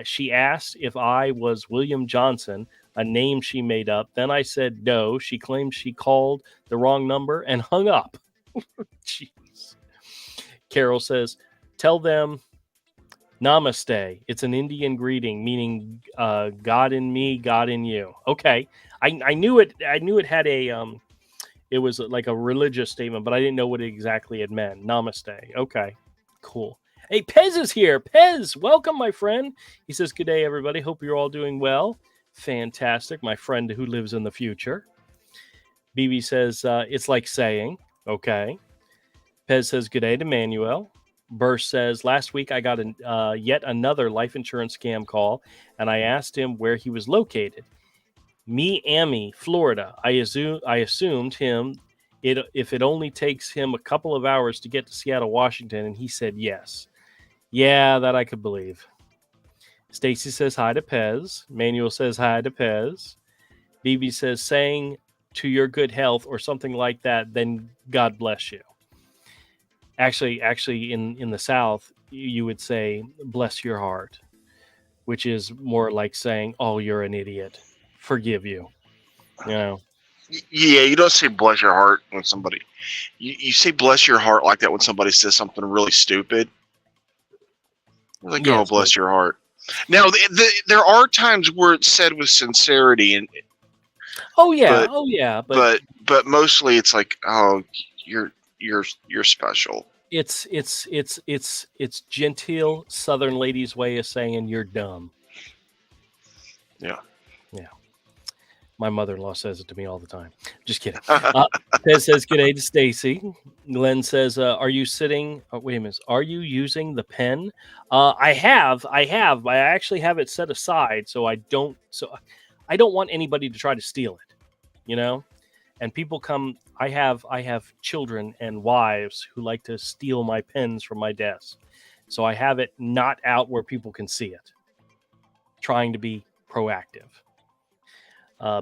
She asked if I was William Johnson, a name she made up. Then I said no. She claimed she called the wrong number and hung up. Jeez. Carol says, tell them namaste. It's an Indian greeting meaning God in me, God in you. Okay. I knew it had a it was like a religious statement, but I didn't know what it exactly it meant. Namaste. Okay. Cool. Hey, Pez is here. Pez, welcome, my friend. He says, good day, everybody. Hope you're all doing well. Fantastic. My friend who lives in the future. BB says, it's like saying, okay. Pez says, good day to Manuel. Burr says, last week I got yet another life insurance scam call, and I asked him where he was located. Miami, Florida. I assumed him if it only takes him a couple of hours to get to Seattle, Washington, and he said yes. Yeah, that I could believe. Stacy says hi to Pez. Manuel says hi to Pez. BB says, saying to your good health or something like that, then God bless you. Actually, in the South, you would say, bless your heart. which is more like saying, "Oh, you're an idiot. Forgive you." You know. Yeah, you don't say bless your heart when somebody. You say bless your heart like that when somebody says something really stupid. You're like, oh, Yes, but bless your heart. Now, there are times where it's said with sincerity, and oh yeah, but but mostly it's like, oh, you're special. it's genteel Southern ladies' way of saying you're dumb. Yeah. Yeah. My mother-in-law says it to me all the time. Just kidding. Pez says, "G'day to Stacy." Glenn says, "Are you sitting? Wait a minute. Are you using the pen?" I have. I actually have it set aside, so I don't want anybody to try to steal it. You know. And people come. I have children and wives who like to steal my pens from my desk, so I have it not out where people can see it. Trying to be proactive.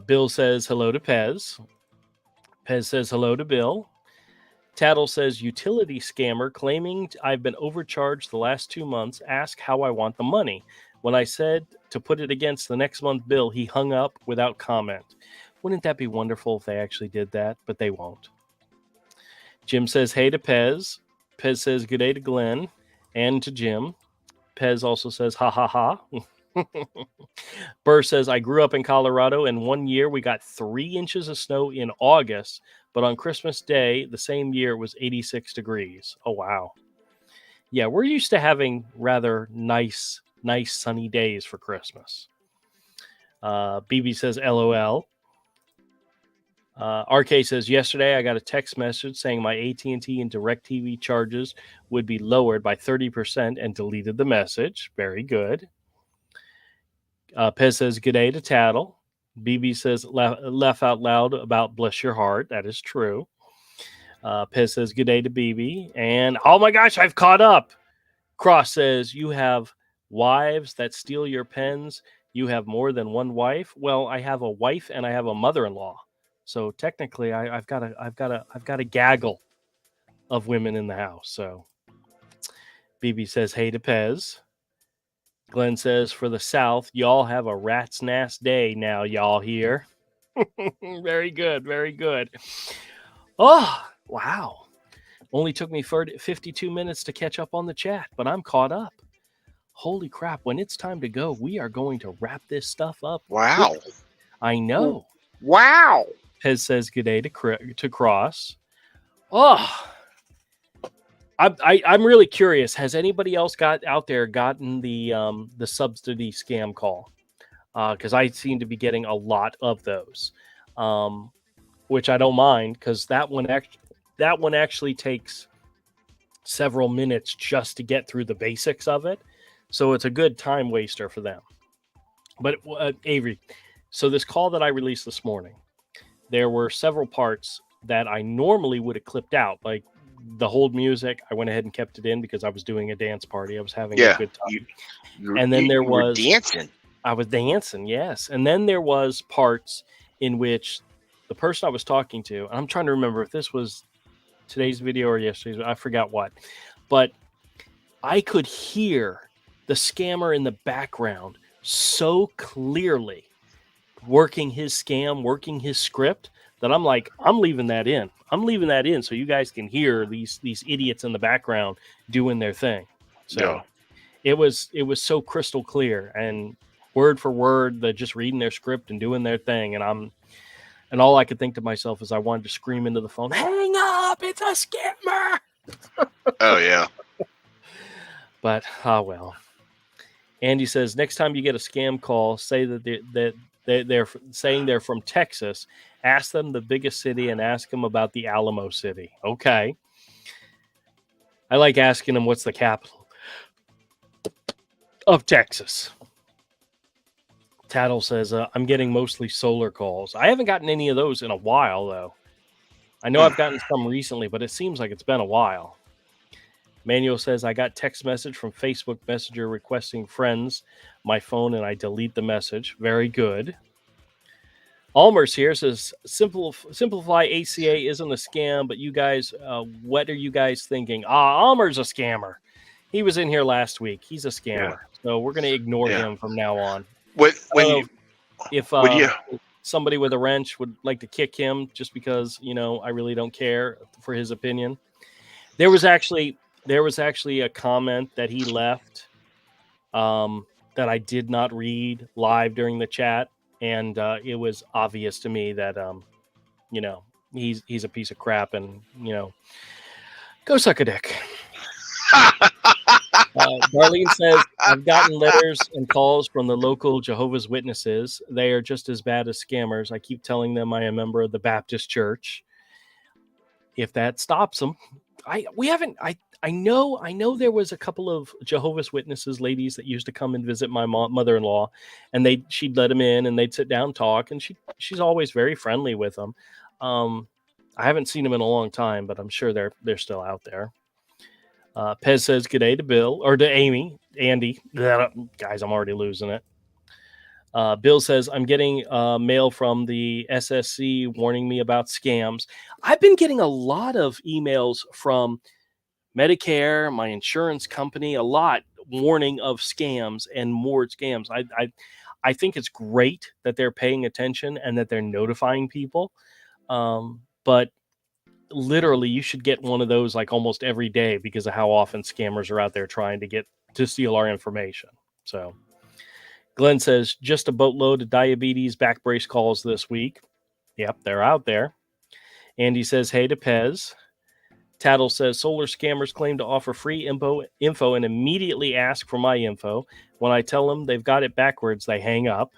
Bill says hello to Pez. Pez says hello to Bill. Tattle says utility scammer claiming I've been overcharged the last 2 months. Ask how I want the money. When I said to put it against the next month bill, he hung up without comment. Wouldn't that be wonderful if they actually did that? But they won't. Jim says hey to Pez. Pez says good day to Glenn and to Jim. Pez also says ha ha ha. Burr says, I grew up in Colorado, and 1 year we got 3 inches of snow in August, but on Christmas Day, the same year, it was 86 degrees. Oh, wow. Yeah, we're used to having rather nice sunny days for Christmas. BB says, LOL. RK says, yesterday I got a text message saying my AT&T and DirecTV charges would be lowered by 30% and deleted the message. Very good. Pez says, good day to Tattle. BB says, laugh out loud about bless your heart. That is true. Pez says, good day to BB. And, oh my gosh, I've caught up. Cross says, you have wives that steal your pens. You have more than one wife. Well, I have a wife and I have a mother-in-law. So technically, I've got a gaggle of women in the house. So BB says, hey to Pez. Glenn says, for the South, y'all have a rat's nest day now, y'all here. Very good. Very good. Oh, wow. Only took me 52 minutes to catch up on the chat, but I'm caught up. Holy crap. When it's time to go, we are going to wrap this stuff up. Wow. Quickly. I know. Wow. Pez says good day to Cross. Oh, I'm really curious. Has anybody else gotten the subsidy scam call? Because I seem to be getting a lot of those, which I don't mind because that one actually takes several minutes just to get through the basics of it, so it's a good time waster for them. But Avery, so this call that I released this morning, there were several parts that I normally would have clipped out, like the hold music. I went ahead and kept it in because I was doing a dance party. I was having a good time. And then there was dancing. I was dancing, yes. And then there was parts in which the person I was talking to, and I'm trying to remember if this was today's video or yesterday's, I forgot what, but I could hear the scammer in the background so clearly working his scam, working his script, that I'm like, I'm leaving that in. I'm leaving that in so you guys can hear these idiots in the background doing their thing. So it was so crystal clear and word for word, they're just reading their script and doing their thing. And all I could think to myself is I wanted to scream into the phone, hang up, it's a scammer. Oh yeah. But well. Andy says, next time you get a scam call, say that they're saying they're from Texas. Ask them the biggest city and ask them about the Alamo City. Okay. I like asking them what's the capital of Texas. Tattle says, I'm getting mostly solar calls. I haven't gotten any of those in a while, though. I know I've gotten some recently, but it seems like it's been a while. Manuel says, I got text message from Facebook Messenger requesting friends, my phone, and I delete the message. Very good. Almer's here says, Simplify ACA isn't a scam, but you guys, what are you guys thinking? Almer's a scammer. He was in here last week. He's a scammer. So we're going to ignore Yeah. him from now on. When I don't you know if when you somebody with a wrench would like to kick him just because, I really don't care for his opinion. There was actually a comment that he left that I did not read live during the chat, and it was obvious to me that he's a piece of crap, and go suck a dick. Darlene says, I've gotten letters and calls from the local Jehovah's Witnesses. They are just as bad as scammers. I keep telling them I am a member of the Baptist Church. If that stops them, I know there was a couple of Jehovah's Witnesses ladies that used to come and visit my mother-in-law, and she'd let them in and they'd sit down and talk, and she's always very friendly with them. I haven't seen them in a long time, but I'm sure they're still out there. Pez says good day to Bill or to Andy. Guys, I'm already losing it. Bill says, I'm getting mail from the SSC warning me about scams. I've been getting a lot of emails from Medicare, my insurance company, a lot warning of scams and more scams. I think it's great that they're paying attention and that they're notifying people. But literally, you should get one of those like almost every day because of how often scammers are out there trying to steal our information. So Glenn says, just a boatload of diabetes back brace calls this week. Yep, they're out there. Andy says, hey to Pez. Tattle says, solar scammers claim to offer free info and immediately ask for my info. When I tell them they've got it backwards, they hang up.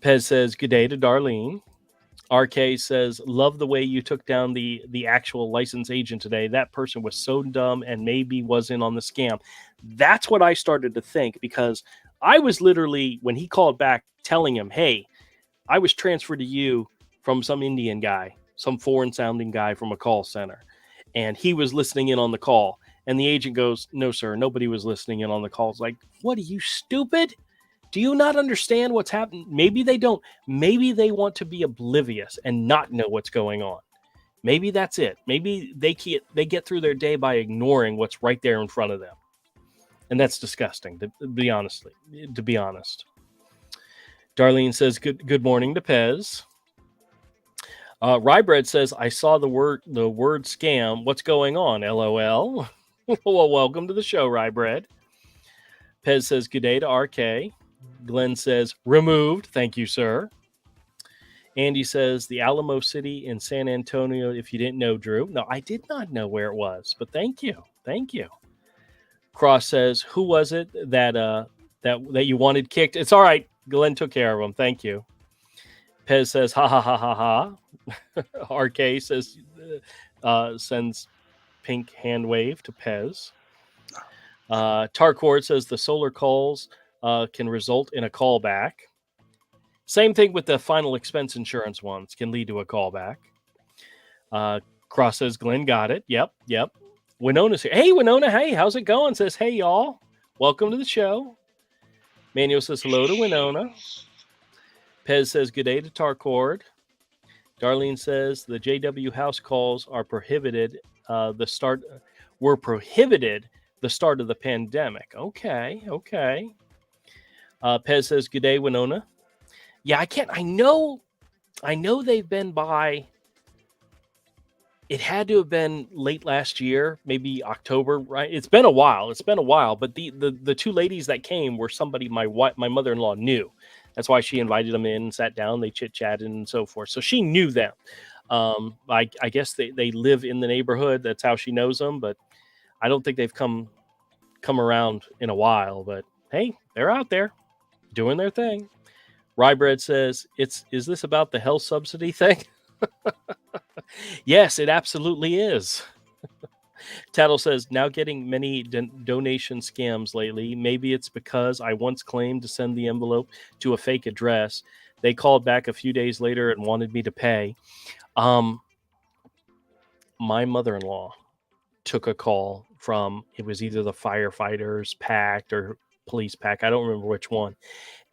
Pez says, good day to Darlene. RK says, love the way you took down the actual license agent today. That person was so dumb and maybe was in on the scam. That's what I started to think, because I was literally, when he called back, telling him, hey, I was transferred to you from some Indian guy, some foreign sounding guy from a call center. And he was listening in on the call. And the agent goes, no, sir, nobody was listening in on the call. It's like, what, are you stupid? Do you not understand what's happening? Maybe they don't. Maybe they want to be oblivious and not know what's going on. Maybe that's it. Maybe they get through their day by ignoring what's right there in front of them. And that's disgusting, to be honest. Darlene says, good morning to Pez. Rybread says, I saw the word scam. What's going on? LOL. Well, welcome to the show, Rybread. Pez says, good day to RK. Glenn says, removed. Thank you, sir. Andy says, the Alamo City in San Antonio, if you didn't know, Drew. No, I did not know where it was, but thank you. Thank you. Cross says, who was it that you wanted kicked? It's all right. Glenn took care of him. Thank you. Pez says, ha, ha, ha, ha, ha. RK says, sends pink hand wave to Pez. Tarcord says, the solar calls can result in a callback. Same thing with the final expense insurance ones, can lead to a callback. Cross says, Glenn got it. Yep. Winona's here. Hey, Winona. Hey, how's it going? Says, hey, y'all. Welcome to the show. Manuel says, hello to Winona. Pez says, good day to Tarcord. Darlene says, the JW house calls are prohibited. Were prohibited the start of the pandemic. Okay. Pez says, good day, Winona. Yeah, I know they've been by. It had to have been late last year, maybe October, right? It's been a while, but the two ladies that came were somebody my mother-in-law knew. That's why she invited them in and sat down, they chit-chatted and so forth. So she knew them. I guess they live in the neighborhood. That's how she knows them, but I don't think they've come around in a while. But hey, they're out there doing their thing. Rybread says, is this about the health subsidy thing? Yes, it absolutely is. Tattle says, now getting many donation scams lately. Maybe it's because I once claimed to send the envelope to a fake address. They called back a few days later and wanted me to pay. My mother-in-law took a call from, it was either the firefighters pact or police pack. I don't remember which one.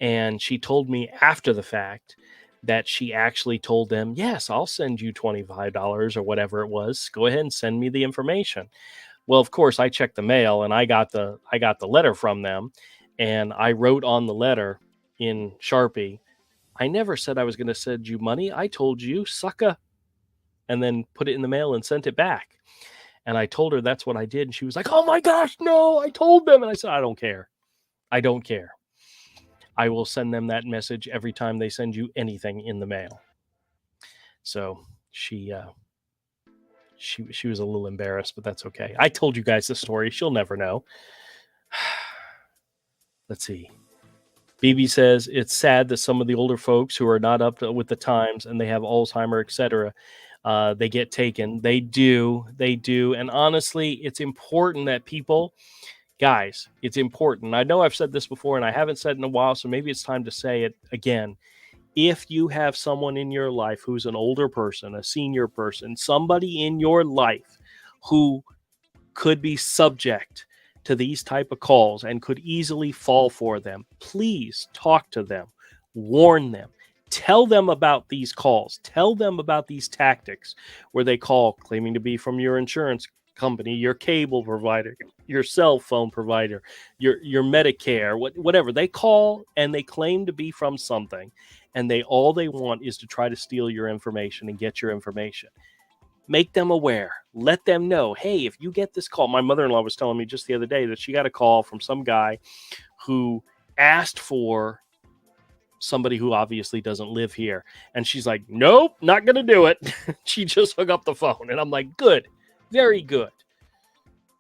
And she told me after the fact that she actually told them, yes, I'll send you $25 or whatever it was. Go ahead and send me the information. Well, of course, I checked the mail and I got the letter from them. And I wrote on the letter in Sharpie, I never said I was going to send you money. I told you, sucker. And then put it in the mail and sent it back. And I told her that's what I did. And she was like, oh my gosh, no, I told them. And I said, I don't care. I don't care. I will send them that message every time they send you anything in the mail. So she was a little embarrassed, but that's okay. I told you guys the story. She'll never know. Let's see. BB says it's sad that some of the older folks who are not up with the times and they have Alzheimer, etc., they get taken. They do. And honestly, it's important that people, guys, it's important. I know I've said this before and I haven't said it in a while, so maybe it's time to say it again. If you have someone in your life who's an older person, a senior person, somebody in your life who could be subject to these type of calls and could easily fall for them, please talk to them, warn them, tell them about these calls, tell them about these tactics where they call claiming to be from your insurance company, your cable provider, your cell phone provider, your Medicare, whatever. They call and they claim to be from something, and all they want is to try to steal your information and get your information. Make them aware. Let them know, hey, if you get this call, my mother-in-law was telling me just the other day that she got a call from some guy who asked for somebody who obviously doesn't live here. And she's like, nope, not going to do it. She just hung up the phone. And I'm like, good, very good.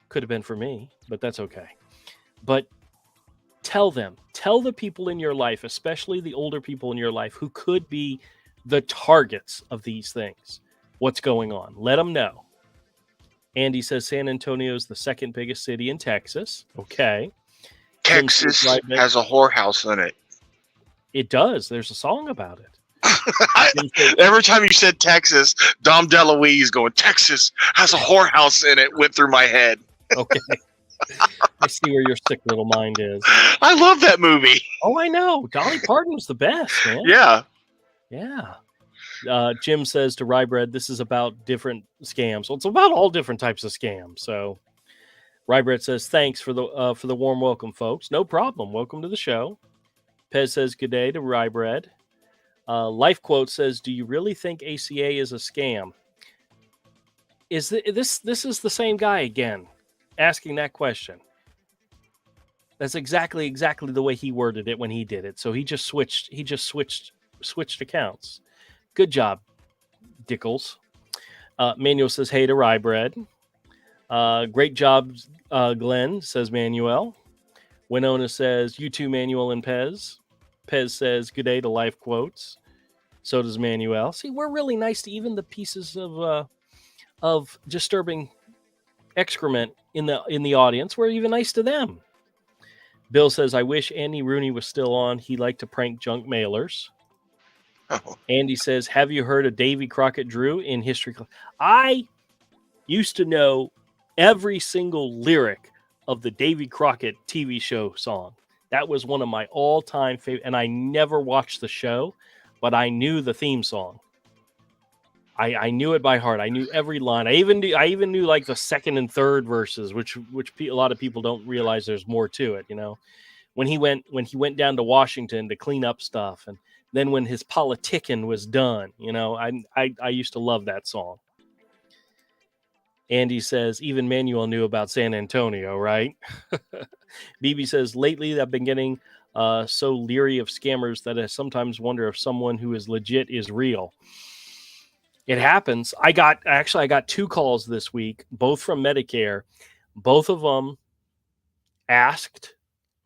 Could have been for me, but that's okay. But tell the people in your life, especially the older people in your life who could be the targets of these things, what's going on. Let them know. Andy says San Antonio is the second biggest city in Texas. Okay. Texas has a whorehouse in it. It does. There's a song about it. Every time you said Texas, Dom DeLuise going, Texas has a whorehouse in it, went through my head. Okay. I see where your sick little mind is. I love that movie. Oh, I know. Dolly Parton was the best, man. Yeah. Yeah. Jim says to Rybread, this is about different scams. Well, it's about all different types of scams. So Rybread says, thanks for the warm welcome, folks. No problem. Welcome to the show. Pez says, good day to Rybread. Life Quote says, do you really think ACA is a scam? Is this is the same guy again asking that question? That's exactly the way he worded it when he did it. So he just switched accounts. Good job, Dickles. Manuel says, hey to Rybread. Great job, Glenn, says Manuel. Winona says, you too, Manuel and Pez. Pez says, good day to Life Quotes. So does Manuel. See, we're really nice to even the pieces of disturbing excrement in the audience. We're even nice to them. Bill says, I wish Andy Rooney was still on. He liked to prank junk mailers. Oh. Andy says, have you heard of Davy Crockett Drew in history class? I used to know every single lyric of the Davy Crockett TV show song. That was one of my all-time favorite, and I never watched the show, but I knew the theme song. I knew it by heart. I knew every line. I even knew like the second and third verses, which a lot of people don't realize there's more to it. You know, when he went down to Washington to clean up stuff, and then when his politicking was done, you know, I used to love that song. Andy says, even Manuel knew about San Antonio, right? BB says, lately I've been getting so leery of scammers that I sometimes wonder if someone who is legit is real. It happens. I got 2 calls this week, both from Medicare. Both of them asked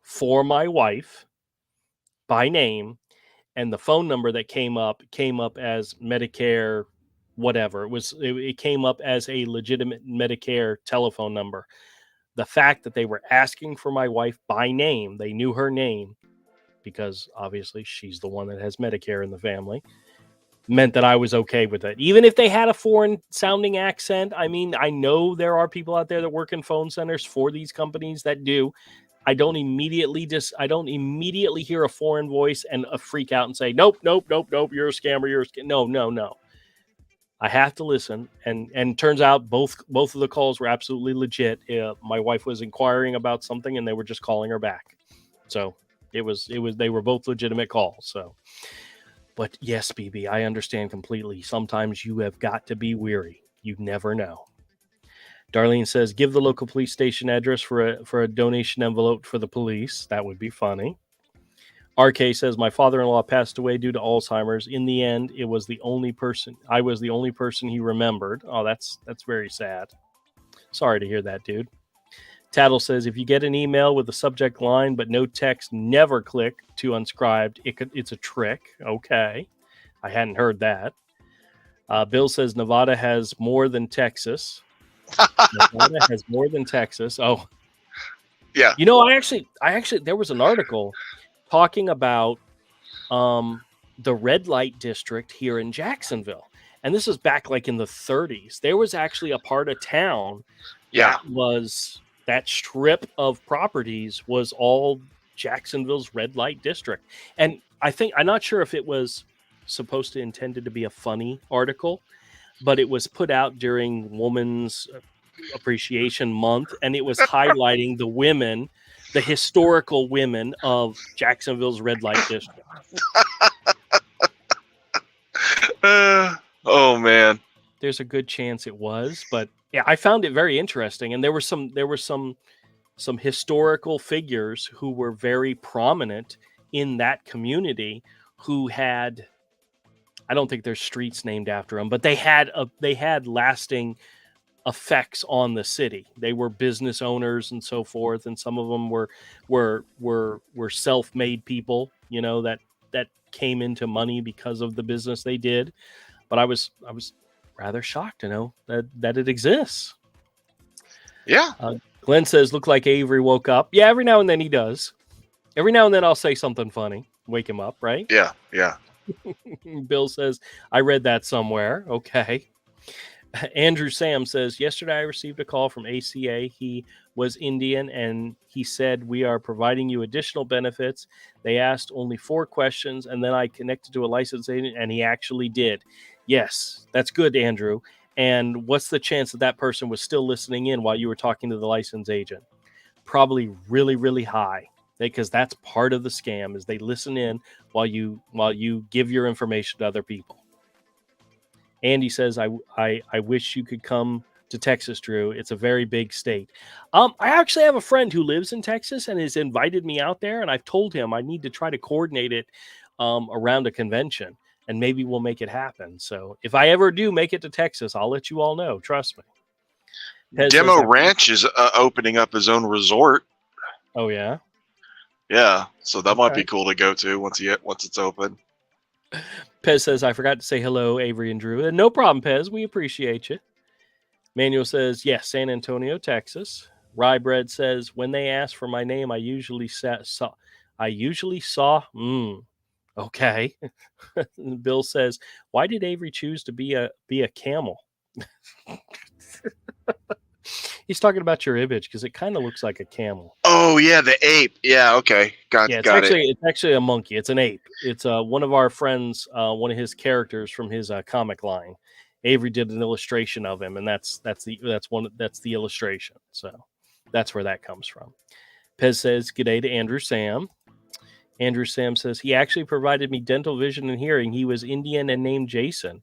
for my wife by name, and the phone number that came up as Medicare whatever. It came up as a legitimate Medicare telephone number. The fact that they were asking for my wife by name, they knew her name because obviously she's the one that has Medicare in the family, meant that I was okay with it. Even if they had a foreign sounding accent. I mean, I know there are people out there that work in phone centers for these companies that do. I don't immediately hear a foreign voice and freak out and say, nope, you're a scammer, No. I have to listen, and turns out both of the calls were absolutely legit. My wife was inquiring about something, and they were just calling her back. So they were both legitimate calls. So, but yes, BB, I understand completely. Sometimes you have got to be weary. You never know. Darlene says, give the local police station address for a donation envelope for the police. That would be funny. RK says, my father-in-law passed away due to Alzheimer's. In the end, I was the only person he remembered. Oh, that's very sad. Sorry to hear that, dude. Tattle says, if you get an email with a subject line but no text, never click to unscribed. It's a trick. Okay. I hadn't heard that. Bill says, Nevada has more than Texas. Nevada has more than Texas. Oh, Yeah. You know, I actually, there was an article talking about the red light district here in Jacksonville. And this is back like in the 30s. There was actually a part of town Yeah. that strip of properties was all Jacksonville's red light district. And I'm not sure if it was supposed to intended to be a funny article, but it was put out during Women's Appreciation Month, and it was highlighting the historical women of Jacksonville's red light district. Oh man. There's a good chance it was, but yeah, I found it very interesting. And there were some historical figures who were very prominent in that community who had, I don't think there's streets named after them, but they had lasting effects on the city. They were business owners and so forth, and some of them were self-made people, you know, that came into money because of the business they did. But I was rather shocked to know that it exists. Yeah. Glenn says, look like Avery woke up. Yeah, every now and then he does. Every now and then I'll say something funny, wake him up, right? Yeah. Yeah. Bill says, I read that somewhere. Okay. Andrew Sam says, yesterday I received a call from ACA. He was Indian and he said, we are providing you additional benefits. They asked only 4 questions and then I connected to a licensed agent and he actually did. Yes, that's good, Andrew. And what's the chance that person was still listening in while you were talking to the licensed agent? Probably really, really high, because that's part of the scam is they listen in while you give your information to other people. Andy says, I wish you could come to Texas, Drew. It's a very big state. I actually have a friend who lives in Texas and has invited me out there, and I've told him I need to try to coordinate it around a convention, and maybe we'll make it happen. So if I ever do make it to Texas, I'll let you all know. Trust me. Pez Demo says, Ranch is opening up his own resort. Oh, yeah? Yeah, so that might Okay. be cool to go to once it's open. Pez says, I forgot to say hello, Avery and Drew. No problem, Pez. We appreciate you. Manuel says, yes, San Antonio, Texas. Rye Bread says, when they ask for my name, I usually saw. Okay. Bill says, why did Avery choose to be a camel? He's talking about your image because it kind of looks like a camel. Oh yeah, the ape. Yeah, okay, got it. It's actually a monkey. It's an ape. It's one of our friends, one of his characters from his comic line. Avery did an illustration of him, and that's the illustration. So that's where that comes from. Pez says, "G'day to Andrew Sam." Andrew Sam says, he actually provided me dental vision and hearing. He was Indian and named Jason.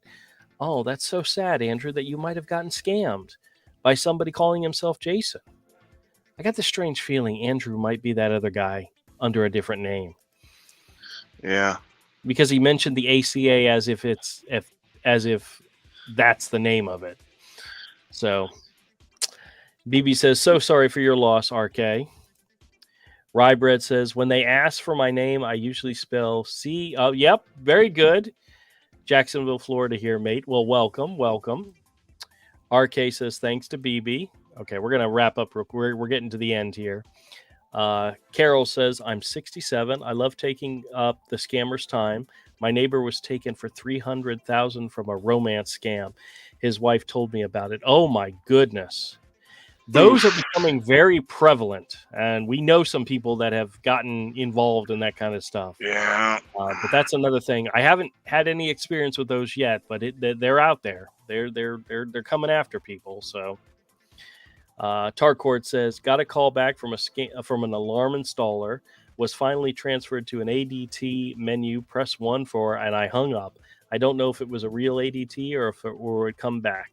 Oh, that's so sad, Andrew, that you might have gotten scammed by somebody calling himself Jason. I got this strange feeling Andrew might be that other guy under a different name. Yeah. Because he mentioned the ACA as if that's the name of it. So BB says, so sorry for your loss, RK. Rye Bread says, when they ask for my name, I usually spell C. Oh, yep. Very good. Jacksonville, Florida here, mate. Well, welcome. RK says, thanks to BB. Okay, we're going to wrap up. We're getting to the end here. Carol says, I'm 67. I love taking up the scammer's time. My neighbor was taken for $300,000 from a romance scam. His wife told me about it. Oh, my goodness. Those are becoming very prevalent, and we know some people that have gotten involved in that kind of stuff. Yeah. But that's another thing. I haven't had any experience with those yet, but they're out there. They're coming after people. So, Tarcourt says, got a call back from an alarm installer. was finally transferred to an ADT menu. Press 1 for, and I hung up. I don't know if it was a real ADT or if it would come back.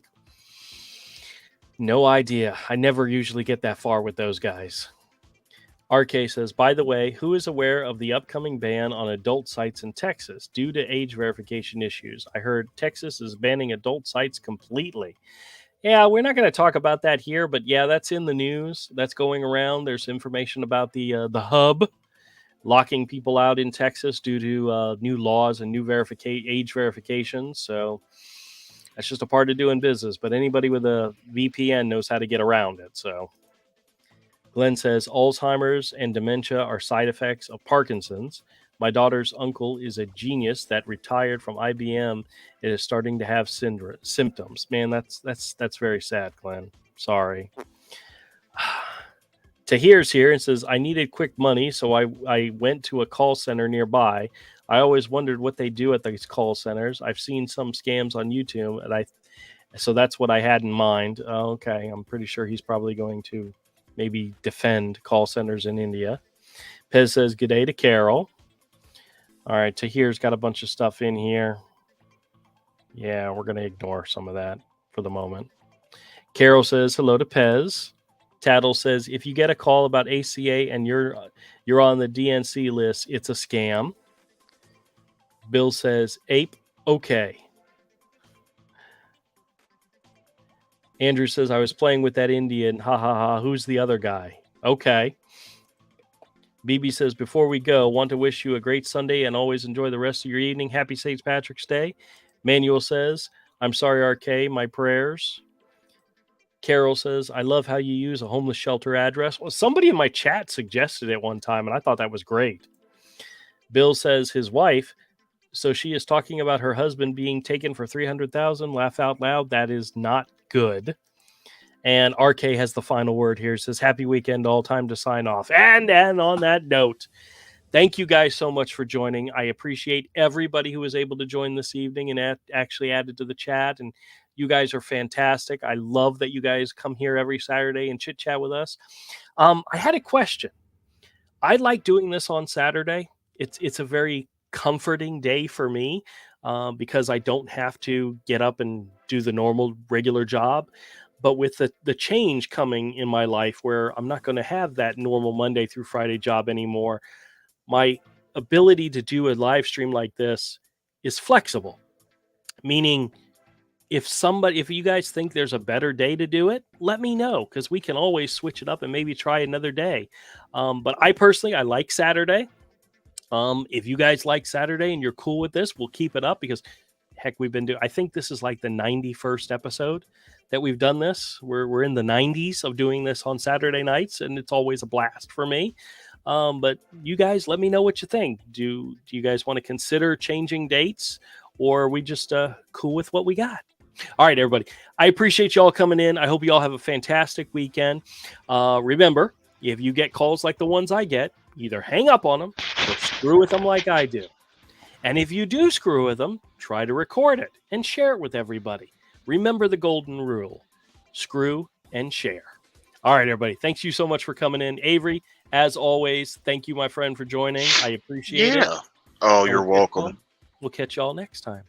No idea. I never usually get that far with those guys. RK says, by the way, who is aware of the upcoming ban on adult sites in Texas due to age verification issues? I heard Texas is banning adult sites completely. Yeah, we're not going to talk about that here, but yeah, that's in the news. That's going around. There's information about the hub locking people out in Texas due to new laws and new age verifications. So that's just a part of doing business. But anybody with a VPN knows how to get around it. So Glenn says Alzheimer's and dementia are side effects of Parkinson's. My daughter's uncle is a genius that retired from IBM. It is starting to have symptoms. Man, that's very sad, Glenn. Sorry. Tahir's here and says, I needed quick money, so I went to a call center nearby. I always wondered what they do at these call centers. I've seen some scams on YouTube, and so that's what I had in mind. Okay, I'm pretty sure he's probably going to maybe defend call centers in India. Pez says, good day to Carol. All right, Tahir's got a bunch of stuff in here. Yeah, we're going to ignore some of that for the moment. Carol says, hello to Pez. Tattle says, if you get a call about ACA and you're on the DNC list, it's a scam. Bill says, ape, okay. Andrew says, I was playing with that Indian. Ha, ha, ha. Who's the other guy? Okay. BB says, before we go, want to wish you a great Sunday and always enjoy the rest of your evening. Happy St. Patrick's Day. Manuel says, I'm sorry, RK, my prayers. Carol says, I love how you use a homeless shelter address. Well, somebody in my chat suggested it one time, and I thought that was great. Bill says his wife, so she is talking about her husband being taken for $300,000. Laugh out loud. That is not good. And RK has the final word here. It says, happy weekend, all time to sign off. And on that note, thank you guys so much for joining. I appreciate everybody who was able to join this evening and actually added to the chat. And you guys are fantastic. I love that you guys come here every Saturday and chit chat with us. I had a question. I like doing this on Saturday. It's a very comforting day for me because I don't have to get up and do the normal regular job. But with the change coming in my life where I'm not going to have that normal Monday through Friday job anymore, my ability to do a live stream like this is flexible. Meaning, if you guys think there's a better day to do it, let me know, because we can always switch it up and maybe try another day. But I personally, I like Saturday. If you guys like Saturday and you're cool with this, we'll keep it up because heck, I think this is like the 91st episode that we've done this. We're in the 90s of doing this on Saturday nights, and it's always a blast for me. But you guys, let me know what you think. Do you guys want to consider changing dates, or are we just cool with what we got? All right, everybody. I appreciate you all coming in. I hope you all have a fantastic weekend. Remember, if you get calls like the ones I get, either hang up on them or screw with them like I do. And if you do screw with them, try to record it and share it with everybody. Remember the golden rule: screw and share. All right, everybody. Thanks you so much for coming in. Avery, as always, thank you, my friend, for joining. I appreciate it. Oh, you're welcome. We'll catch y'all next time.